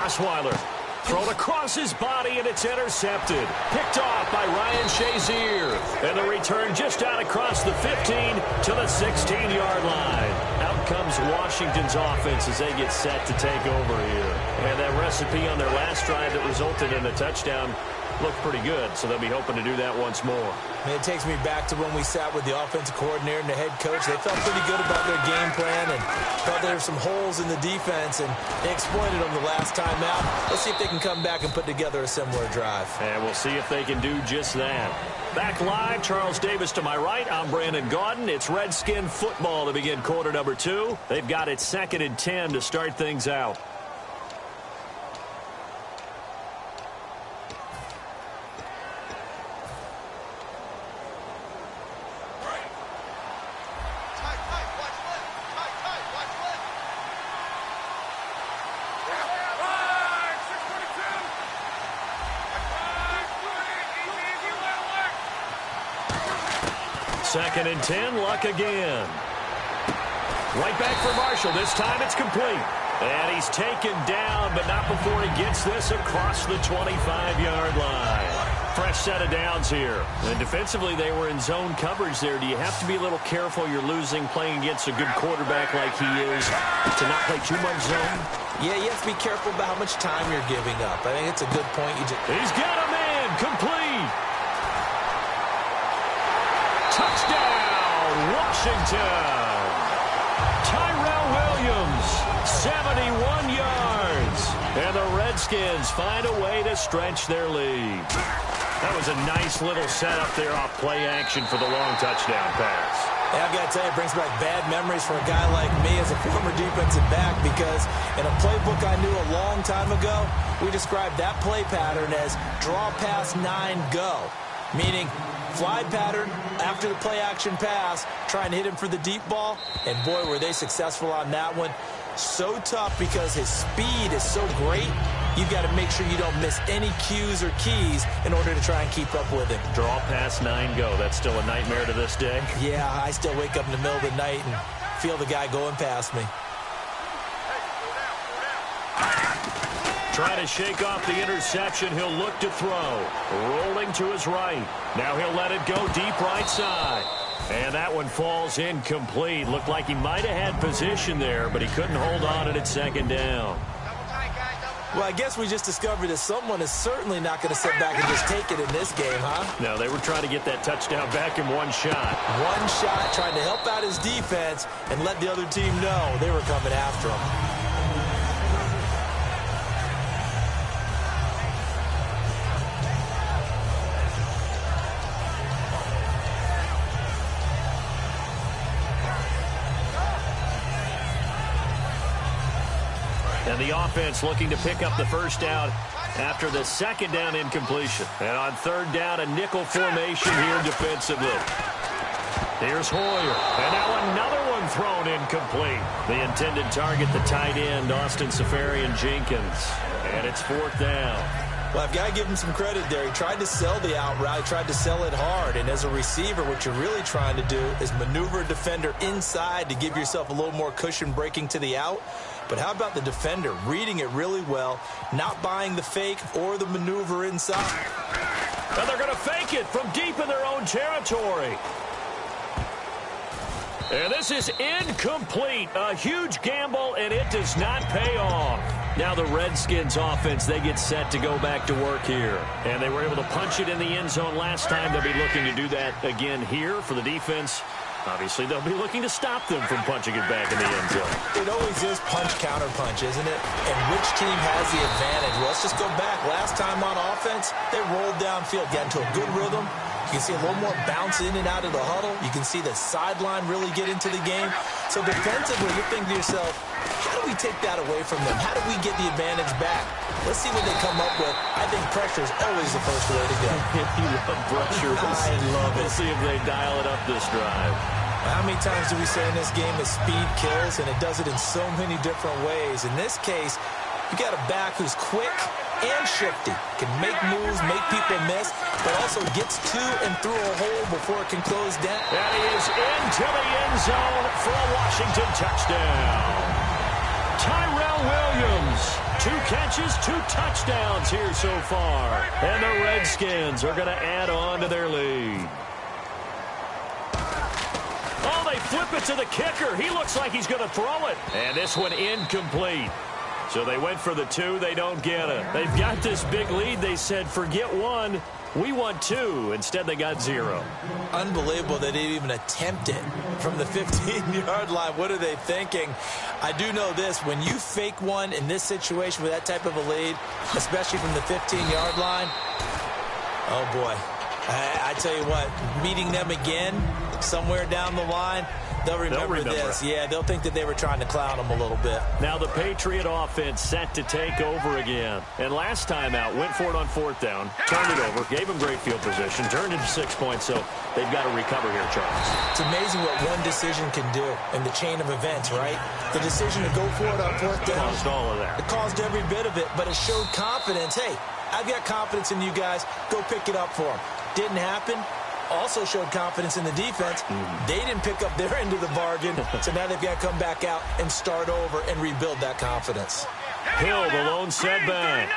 Speaker 2: Osweiler thrown across his body, and it's intercepted. Picked off by Ryan Shazier. And the return just out across the 15 to the 16-yard line. Out comes Washington's offense as they get set to take over here. And that recipe on their last drive that resulted in a touchdown looked pretty good, so they'll be hoping to do that once more.
Speaker 3: It takes me back to when we sat with the offensive coordinator and the head coach. They felt pretty good about their game plan and felt there were some holes in the defense, and they exploited them the last time out. Let's see if they can come back and put together a similar drive.
Speaker 2: And we'll see if they can do just that. Back live, Charles Davis to my right. I'm Brandon Gaudin. It's Redskin football to begin quarter number 2. They've got it 2nd and 10 to start things out. Second and 10, Luck again. Right back for Marshall. This time it's complete. And he's taken down, but not before he gets this across the 25-yard line. Fresh set of downs here. And defensively, they were in zone coverage there. Do you have to be a little careful? You're losing playing against a good quarterback like he is to not play too much zone?
Speaker 3: Yeah, you have to be careful about how much time you're giving up. I think it's a good point.
Speaker 2: He's got a man complete. Touchdown, Washington. Tyrell Williams, 71 yards. And the Redskins find a way to stretch their lead. That was a nice little setup there off play action for the long touchdown pass.
Speaker 3: Yeah, I've got to tell you, it brings back bad memories for a guy like me as a former defensive back because in a playbook I knew a long time ago, we described that play pattern as draw pass 9 go, meaning fly pattern after the play action pass, trying to hit him for the deep ball, and boy, were they successful on that one. So tough because his speed is so great, you've got to make sure you don't miss any cues or keys in order to try and keep up with him.
Speaker 2: Draw pass 9 go. That's still a nightmare to this day.
Speaker 3: Yeah, I still wake up in the middle of the night and feel the guy going past me.
Speaker 2: Trying to shake off the interception. He'll look to throw. Rolling to his right. Now he'll let it go deep right side. And that one falls incomplete. Looked like he might have had position there, but he couldn't hold on at second down.
Speaker 3: Well, I guess we just discovered that someone is certainly not going to sit back and just take it in this game, huh?
Speaker 2: No, they were trying to get that touchdown back in one shot.
Speaker 3: One shot, trying to help out his defense and let the other team know they were coming after him.
Speaker 2: And the offense looking to pick up the first down after the second down incompletion. And on third down, a nickel formation here defensively. Here's Hoyer. And now another one thrown incomplete. The intended target, the tight end, Austin Safarian-Jenkins. And it's fourth down.
Speaker 3: Well, I've got to give him some credit there. He tried to sell the out route. He tried to sell it hard. And as a receiver, what you're really trying to do is maneuver a defender inside to give yourself a little more cushion breaking to the out. But how about the defender reading it really well, not buying the fake or the maneuver inside?
Speaker 2: And they're going to fake it from deep in their own territory. And this is incomplete. A huge gamble, and it does not pay off. Now the Redskins offense, they get set to go back to work here. And they were able to punch it in the end zone last time. They'll be looking to do that again here for the defense. Obviously, they'll be looking to stop them from punching it back in the end zone.
Speaker 3: It always is punch-counter-punch, isn't it? And which team has the advantage? Well, let's just go back. Last time on offense, they rolled downfield, got into a good rhythm. You can see a little more bounce in and out of the huddle. You can see the sideline really get into the game. So defensively, you're thinking to yourself, how do we take that away from them? How do we get the advantage back? Let's see what they come up with. I think pressure is always the first way to go.
Speaker 2: You love pressure.
Speaker 3: I love it.
Speaker 2: We'll see if they dial it up this drive.
Speaker 3: How many times do we say in this game that speed kills, and it does it in so many different ways? In this case, you got a back who's quick and shifty, can make moves, make people miss, but also gets to and through a hole before it can close down.
Speaker 2: And he is into the end zone for a Washington touchdown. Tyrell Williams, 2 catches, 2 touchdowns here so far. And the Redskins are going to add on to their lead. Oh, they flip it to the kicker. He looks like he's going to throw it. And this one incomplete. So they went for the 2. They don't get it. They've got this big lead. They said, forget 1. We want 2. Instead, they got 0.
Speaker 3: Unbelievable that they even attempt it from the 15-yard line. What are they thinking? I do know this. When you fake one in this situation with that type of a lead, especially from the 15-yard line, oh, boy. I tell you what, meeting them again somewhere down the line, they'll remember this. Yeah, they'll think that they were trying to clown them a little bit.
Speaker 2: Now the Patriot offense set to take over again. And last time out, went for it on 4th down, turned it over, gave them great field position, turned it to 6 points, so they've got to recover here, Charles.
Speaker 3: It's amazing what one decision can do in the chain of events, right? The decision to go for it on 4th down.
Speaker 2: Caused all of that.
Speaker 3: It caused every bit of it, but it showed confidence. Hey, I've got confidence in you guys. Go pick it up for them. Didn't happen. Also showed confidence in the defense. They didn't pick up their end of the bargain, so now they've got to come back out and start over and rebuild that confidence.
Speaker 2: Hill, the lone setback.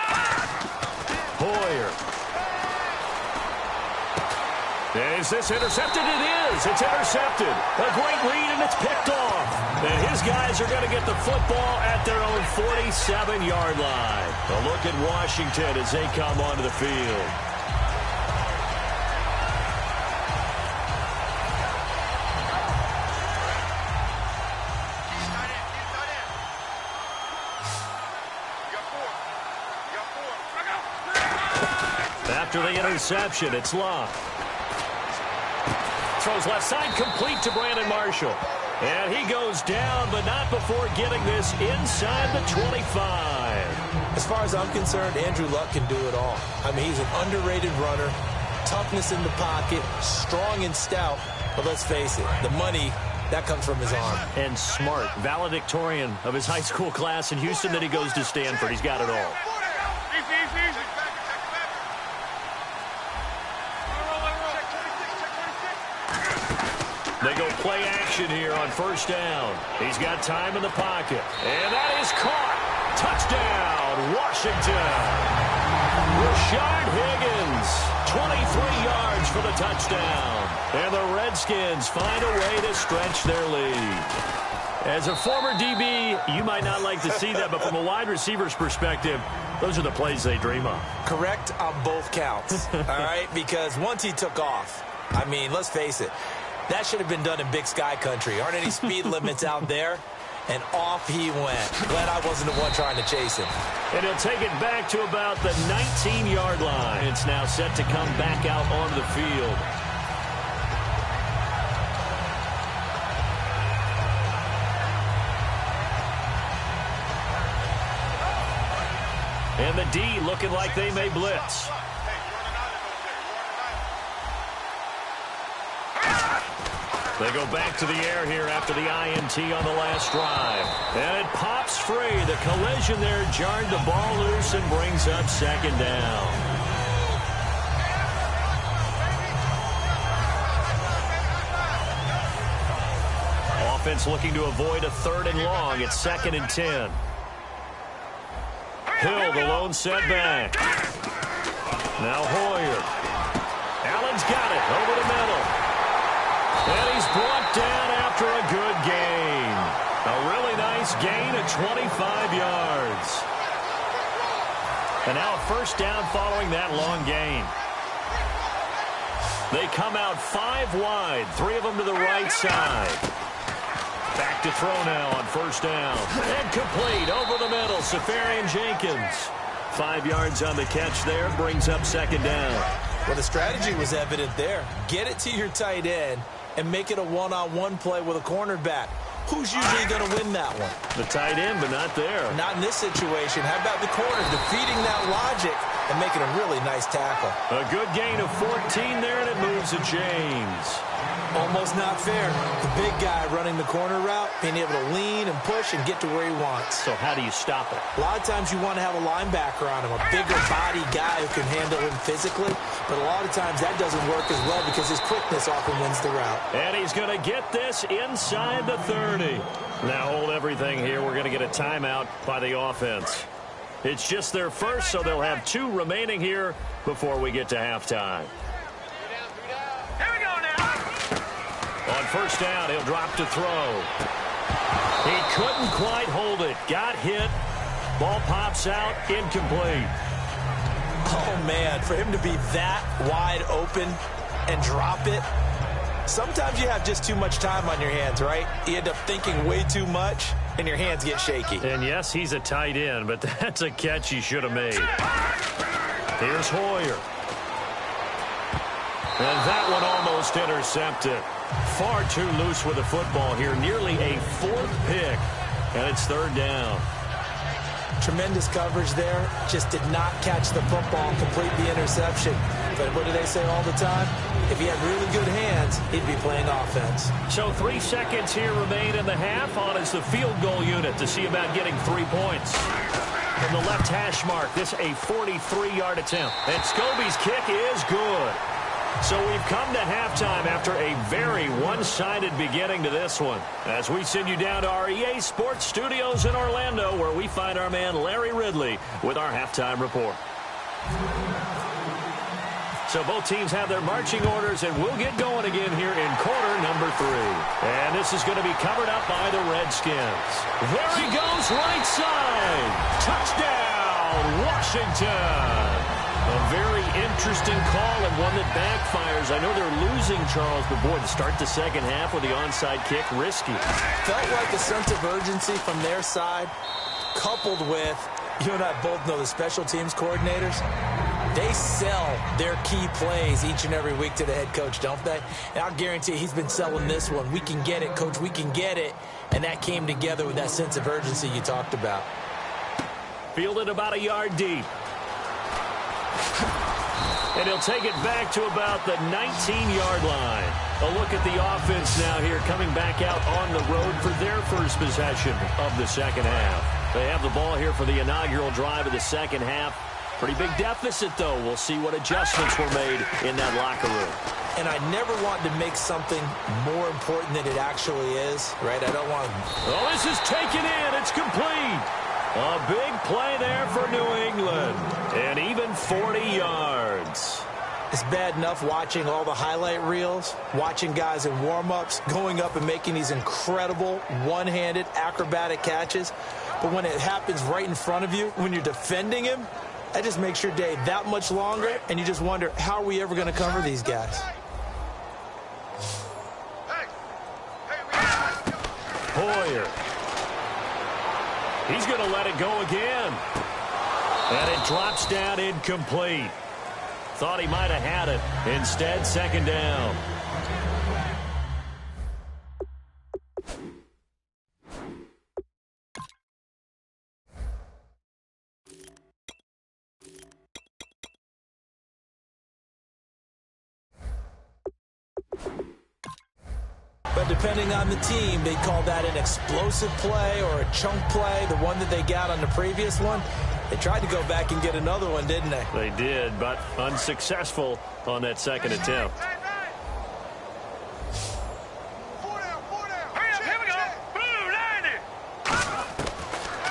Speaker 2: Hoyer. Is this intercepted? It is. It's intercepted. A great read, and it's picked off. And his guys are going to get the football at their own 47-yard line. A look at Washington as they come onto the field. After the interception, it's Love. Throws left side, complete to Brandon Marshall. And he goes down, but not before getting this inside the 25.
Speaker 3: As far as I'm concerned, Andrew Luck can do it all. I mean, he's an underrated runner, toughness in the pocket, strong and stout. But let's face it, the money, that comes from his arm.
Speaker 2: And smart, valedictorian of his high school class in Houston, then he goes to Stanford. He's got it all. go play action here on first down. He's got time in the pocket. And that is caught. Touchdown, Washington. Rashard Higgins, 23 yards for the touchdown. And the Redskins find a way to stretch their lead. As a former DB, you might not like to see that, but from a wide receiver's perspective, those are the plays they dream of.
Speaker 3: Correct on both counts, all right? Because once he took off, I mean, let's face it, that should have been done in Big Sky country. Aren't any speed limits out there? And off he went. Glad I wasn't the one trying to chase him.
Speaker 2: And he'll take it back to about the 19-yard line. It's now set to come back out onto the field. And the D looking like they may blitz. They go back to the air here after the INT on the last drive. And it pops free. The collision there jarred the ball loose and brings up second down. Offense looking to avoid a 3rd and long. It's 2nd and 10. Hill, the lone setback. Now Hoyer. Allen's got it over the middle. And he's brought down after a good gain. A really nice gain of 25 yards. And now a first down following that long gain. They come out 5 wide, 3 of them to the right side. Back to throw now on first down. And complete over the middle. Safarian Jenkins. 5 yards on the catch there. Brings up second down.
Speaker 3: Well, the strategy was evident there. Get it to your tight end and make it a one-on-one play with a cornerback. Who's usually going to win that one?
Speaker 2: The tight end, but not there.
Speaker 3: Not in this situation. How about the corner defeating that logic and making a really nice tackle?
Speaker 2: A good gain of 14 there, and it moves to James.
Speaker 3: Almost not fair. The big guy running the corner route, being able to lean and push and get to where he wants.
Speaker 2: So how do you stop it?
Speaker 3: A lot of times you want to have a linebacker on him, a bigger body guy who can handle him physically. But a lot of times that doesn't work as well because his quickness often wins the route.
Speaker 2: And he's going to get this inside the 30. Now hold everything here. We're going to get a timeout by the offense. It's just their first, so they'll have 2 remaining here before we get to halftime.
Speaker 4: Here we go now.
Speaker 2: On first down, he'll drop to throw. He couldn't quite hold it. Got hit. Ball pops out. Incomplete.
Speaker 3: Oh, man, for him to be that wide open and drop it, sometimes you have just too much time on your hands, right? You end up thinking way too much, and your hands get shaky.
Speaker 2: And, yes, he's a tight end, but that's a catch he should have made. Here's Hoyer. And that one almost intercepted. Far too loose with the football here. Nearly a 4th pick, and it's 3rd down.
Speaker 3: Tremendous coverage there. Just did not catch the football and complete the interception. But what do they say all the time? If he had really good hands, he'd be playing offense.
Speaker 2: So 3 seconds here remain in the half. On is the field goal unit to see about getting 3 points. From the left hash mark, this a 43-yard attempt. And Scobie's kick is good. So we've come to halftime after a very one-sided beginning to this one. As we send you down to our EA Sports Studios in Orlando, where we find our man Larry Ridley with our halftime report. So both teams have their marching orders, and we'll get going again here in quarter number 3. And this is going to be covered up by the Redskins. There he goes, right side. Touchdown, Washington. A very interesting call and one that backfires. I know they're losing, Charles, but boy, to start the second half with the onside kick, risky.
Speaker 3: Felt like a sense of urgency from their side, coupled with, you and I both know the special teams coordinators. They sell their key plays each and every week to the head coach, don't they? And I'll guarantee he's been selling this one. We can get it, coach, we can get it. And that came together with that sense of urgency you talked about.
Speaker 2: Fielded about a yard deep. And he'll take it back to about the 19-yard line. A look at the offense now here, coming back out on the road for their first possession of the second half. They have the ball here for the inaugural drive of the second half. Pretty big deficit, though. We'll see what adjustments were made in that locker room.
Speaker 3: And I never want to make something more important than it actually is, right? I don't want to...
Speaker 2: Oh, this is taken in. It's complete. A big play there for New England. And even 40 yards.
Speaker 3: It's bad enough watching all the highlight reels, watching guys in warm-ups, going up and making these incredible one-handed acrobatic catches. But when it happens right in front of you, when you're defending him, that just makes your day that much longer, and you just wonder, how are we ever going to cover these guys?
Speaker 2: Hoyer. He's going to let it go again. And it drops down incomplete. Thought he might have had it. Instead, second down.
Speaker 3: But depending on the team, they call that an explosive play or a chunk play, the one that they got on the previous one. They tried to go back and get another one, didn't they?
Speaker 2: They did, but unsuccessful on that second attempt.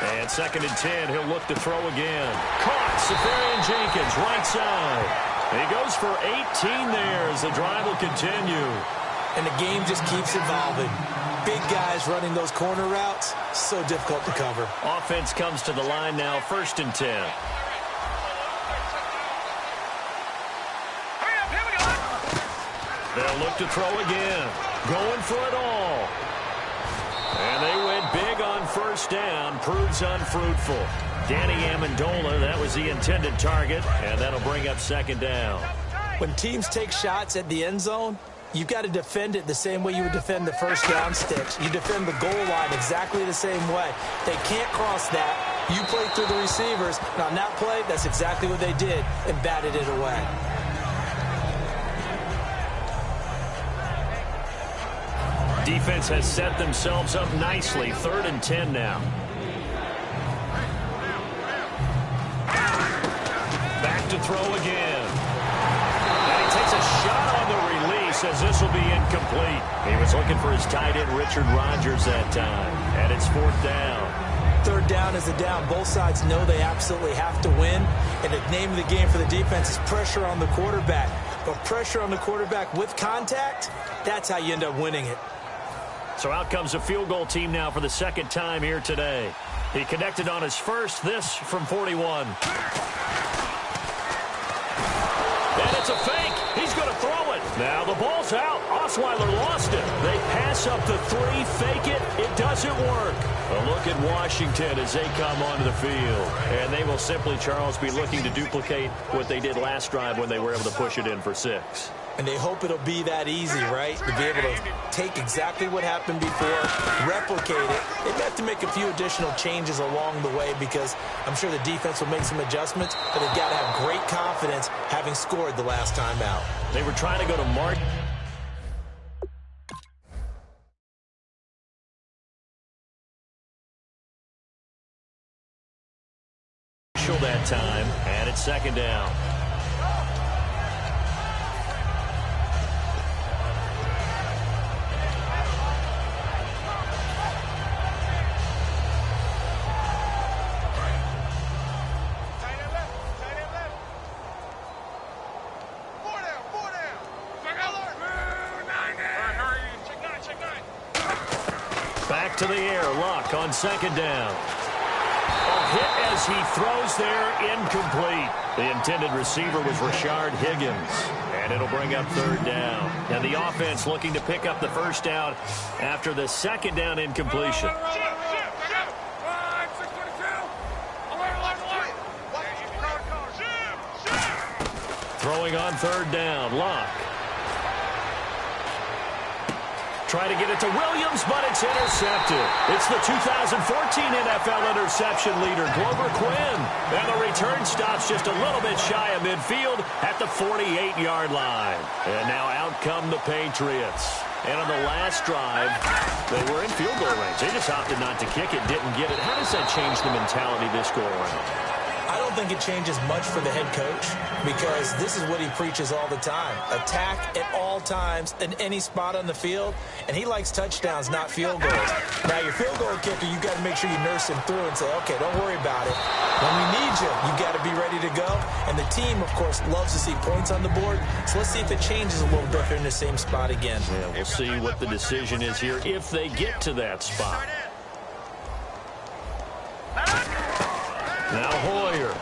Speaker 2: And second and 10, he'll look to throw again. Caught, Safarian Jenkins, right side. He goes for 18 there as the drive will continue.
Speaker 3: And the game just keeps evolving. Big guys running those corner routes, so difficult to cover.
Speaker 2: Offense comes to the line now, 1st and 10. They'll look to throw again. Going for it all. And they went big on first down. Proves unfruitful. Danny Amendola, that was the intended target, and that'll bring up second down.
Speaker 3: When teams take shots at the end zone, you've got to defend it the same way you would defend the first down sticks. You defend the goal line exactly the same way. They can't cross that. You play through the receivers. And on that play, that's exactly what they did and batted it away.
Speaker 2: Defense has set themselves up nicely. 3rd and 10 now. Back to throw again. And he takes a shot on the release as this will be incomplete. He was looking for his tight end, Richard Rodgers, that time. And it's 4th down.
Speaker 3: 3rd down is a down. Both sides know they absolutely have to win. And the name of the game for the defense is pressure on the quarterback. But pressure on the quarterback with contact, that's how you end up winning it.
Speaker 2: So out comes a field goal team now for the second time here today. He connected on his first, this from 41. And it's a fake. He's going to throw it. Now the ball's out. Osweiler lost it. They pass up the 3, fake it. It doesn't work. A look at Washington as they come onto the field. And they will simply, Charles, be looking to duplicate what they did last drive when they were able to push it in for 6.
Speaker 3: And they hope it'll be that easy, right? To be able to take exactly what happened before, replicate it. They have to make a few additional changes along the way because I'm sure the defense will make some adjustments, but they've got to have great confidence having scored the last time out.
Speaker 2: They were trying to go to Mark. That time, and it's second down. Back to the air, Luck on second down. Hit as he throws there, incomplete. The intended receiver was Rashard Higgins, and it'll bring up 3rd down. And the offense looking to pick up the first down after the second down incompletion. Throwing on 3rd down, Luck. Trying to get it to Williams, but it's intercepted. It's the 2014 NFL interception leader, Glover Quinn. And the return stops just a little bit shy of midfield at the 48-yard line. And now out come the Patriots. And on the last drive, they were in field goal range. They just opted not to kick it, didn't get it. How does that change the mentality this go around?
Speaker 3: I don't think it changes much for the head coach because this is what he preaches all the time. Attack at all times in any spot on the field, and he likes touchdowns, not field goals. Now, your field goal kicker, you got to make sure you nurse him through and say, okay, don't worry about it. When we need you, you got to be ready to go. And the team, of course, loves to see points on the board. So let's see if it changes a little bit if they're in the same spot again.
Speaker 2: Yeah, we'll see what the decision is here if they get to that spot. Now Hoyer.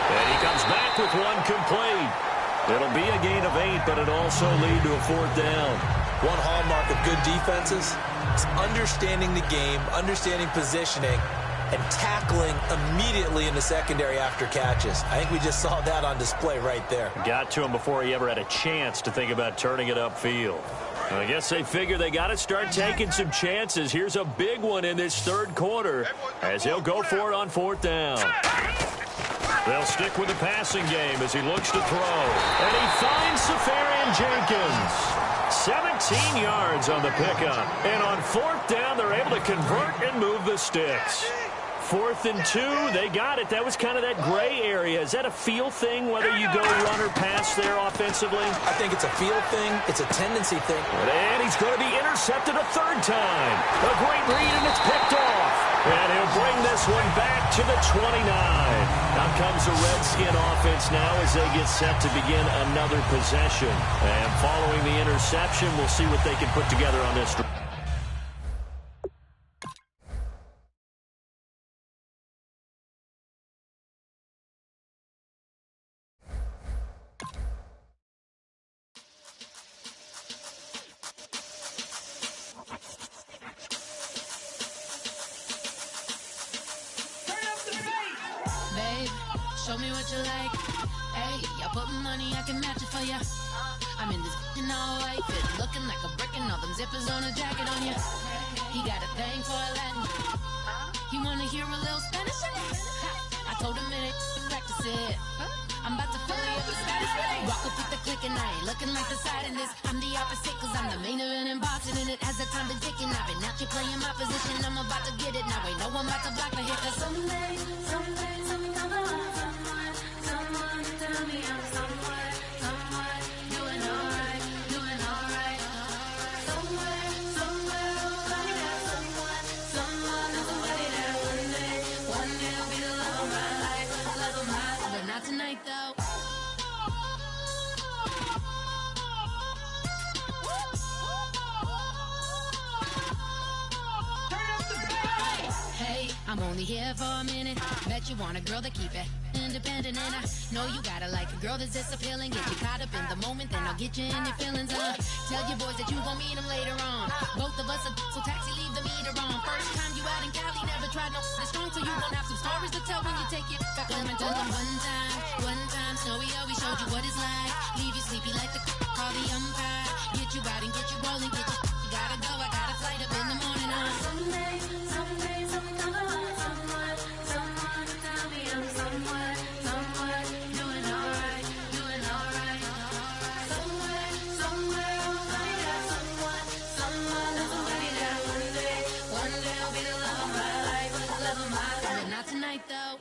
Speaker 2: And he comes back with one complete. It'll be a gain of 8, but it also lead to a 4th down.
Speaker 3: One hallmark of good defenses is understanding the game, understanding positioning, and tackling immediately in the secondary after catches. I think we just saw that on display right there.
Speaker 2: Got to him before he ever had a chance to think about turning it upfield. And I guess they figure they got to start taking some chances. Here's a big one in this 3rd quarter as he'll go for it on 4th down. They'll stick with the passing game as he looks to throw. And he finds Safarian-Jenkins. 17 yards on the pickup. And on 4th down, they're able to convert and move the sticks. 4th and 2, they got it. That was kind of that gray area. Is that a feel thing, whether you go run or pass there offensively?
Speaker 3: I think it's a feel thing. It's a tendency thing.
Speaker 2: And he's going to be intercepted a 3rd time. A great read, and it's picked off. And he'll bring this one back to the 29. Out comes the Redskin offense now as they get set to begin another possession. And following the interception, we'll see what they can put together on this.
Speaker 8: Show me what you like. Hey, I put money, I can match it for ya. I'm in this all white fit, looking like a brick and all them zippers on a jacket on ya. He got a thing for a Latin. He wanna hear a little Spanish? I told him it ain't practice it. I'm about to fill you up with Spanish. Walk up with the click and I ain't looking like the side in this. I'm the opposite cause I'm the main event in boxing and it has the time been ticking. I've been out here playing my position, I'm about to get it. Now ain't no one about to block me here cause someday, something come along. Someone tell me I'm somewhere, doing alright. Somewhere, somebody there, someone knows somebody there. One day I'll be the love of my life, but not tonight though. Hey, I'm only here for a minute. Bet you want a girl to keep it independent, and I know you gotta like a girl that's this appealing. Get you caught up in the moment, then I'll get you in your feelings. Tell your boys that you gon' meet them later on. Both of us are so taxi, leave the meter on. First time you out in Cali, never tried no strong, so you gon' have some stories to tell when you take it back home and tell them one time, Snowy always showed you what it's like. Leave you sleepy like the call the umpire. Get you out and get you rolling, you gotta go, I got a flight up in the morning. Someday, something come along. Someone tell me I'm somewhere, doing alright. Somewhere, somebody there, someone knows somebody there. One day I'll be the love of my life, but not tonight though.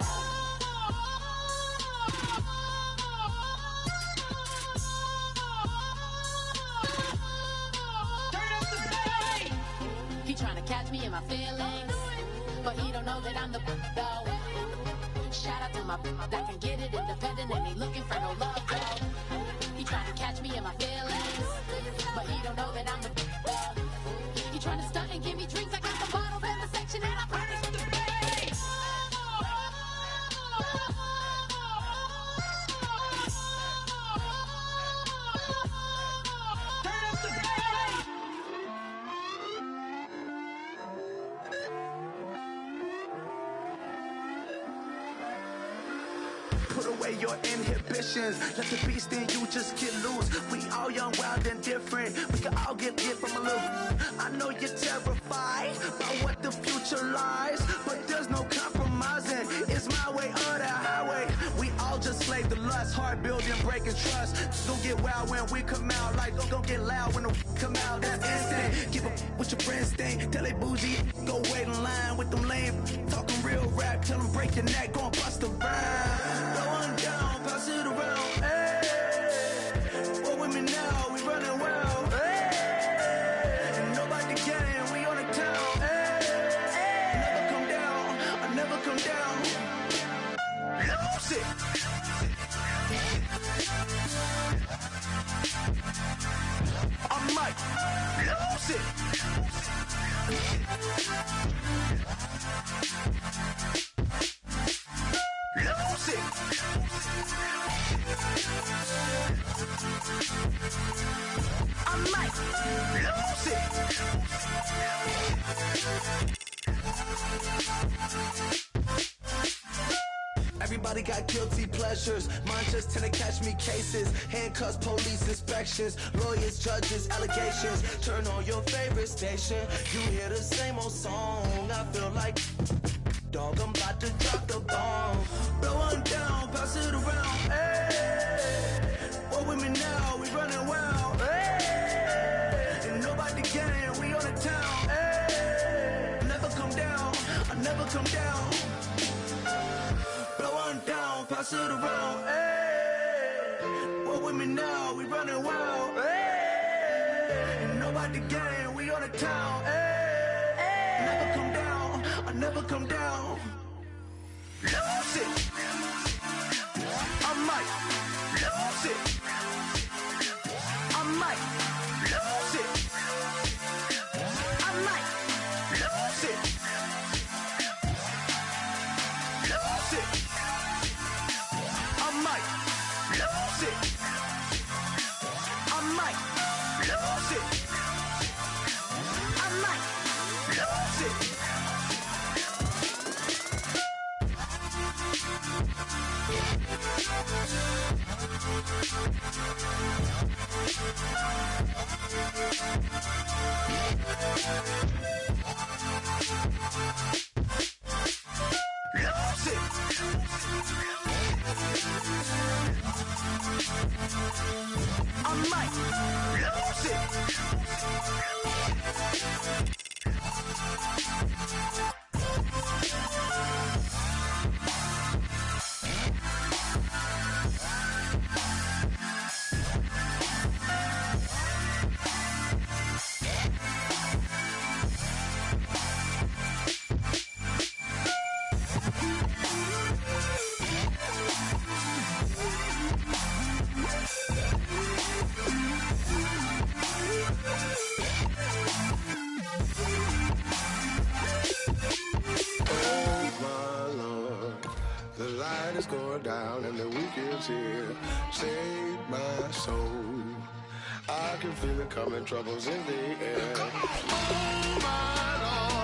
Speaker 8: He tryna catch me in my feelings, but he don't know that I'm the though. Shout out to my that can get it independent and he looking for no love though. He tryna catch me in my feelings, but he don't know that I'm the though. He tryna stunt and give me drinks. I got the bottles in the section and I promise to pay.
Speaker 9: Put away your inhibitions. Let the beast in you just get loose. We all young, wild, and different. We can all get from a little. I know you're terrified about what the future lies, but there's no compromising. It's my way or the highway. We all just slave to lust. Heart building, breaking trust. Don't get wild when we come out. Like, don't get loud when the come out. That's instant. Keep up with your friends thing. Tell they bougie. Go wait in line with them lame. Talking real rap. Tell them break break your neck, gon' bust around. Going down, pass it around. Hey, what with me now? We running wild. Hey, ain't nobody game, we on the town. Hey, never come down, I never come down. Lose it. I might lose it. Lose it. I might lose it. Everybody got guilty pleasures. Mine just tend to catch me cases. Handcuffs, police inspections, lawyers, judges, allegations. Turn on your favorite station. You hear the same old song. I feel like, dog, I'm about to drop the bomb. Blowing down, pass it around. Hey, what with me now? We running wild. Hey, ain't nobody game. We on the town. Hey, never come down. I never come down. Down, pass it around, hey. What with me now? We running wild, hey. Ain't nobody game, we on the town, hey. Never come down, I never come down. Lose it. I might lose it. I might lose it. I might lose it. Lose it. I might lose it. I might lose it. I might lose it. Lose it. I might lose it.
Speaker 10: Is going down and the weekend's here. Save my soul. I can feel it coming, troubles in the air. Oh my Lord.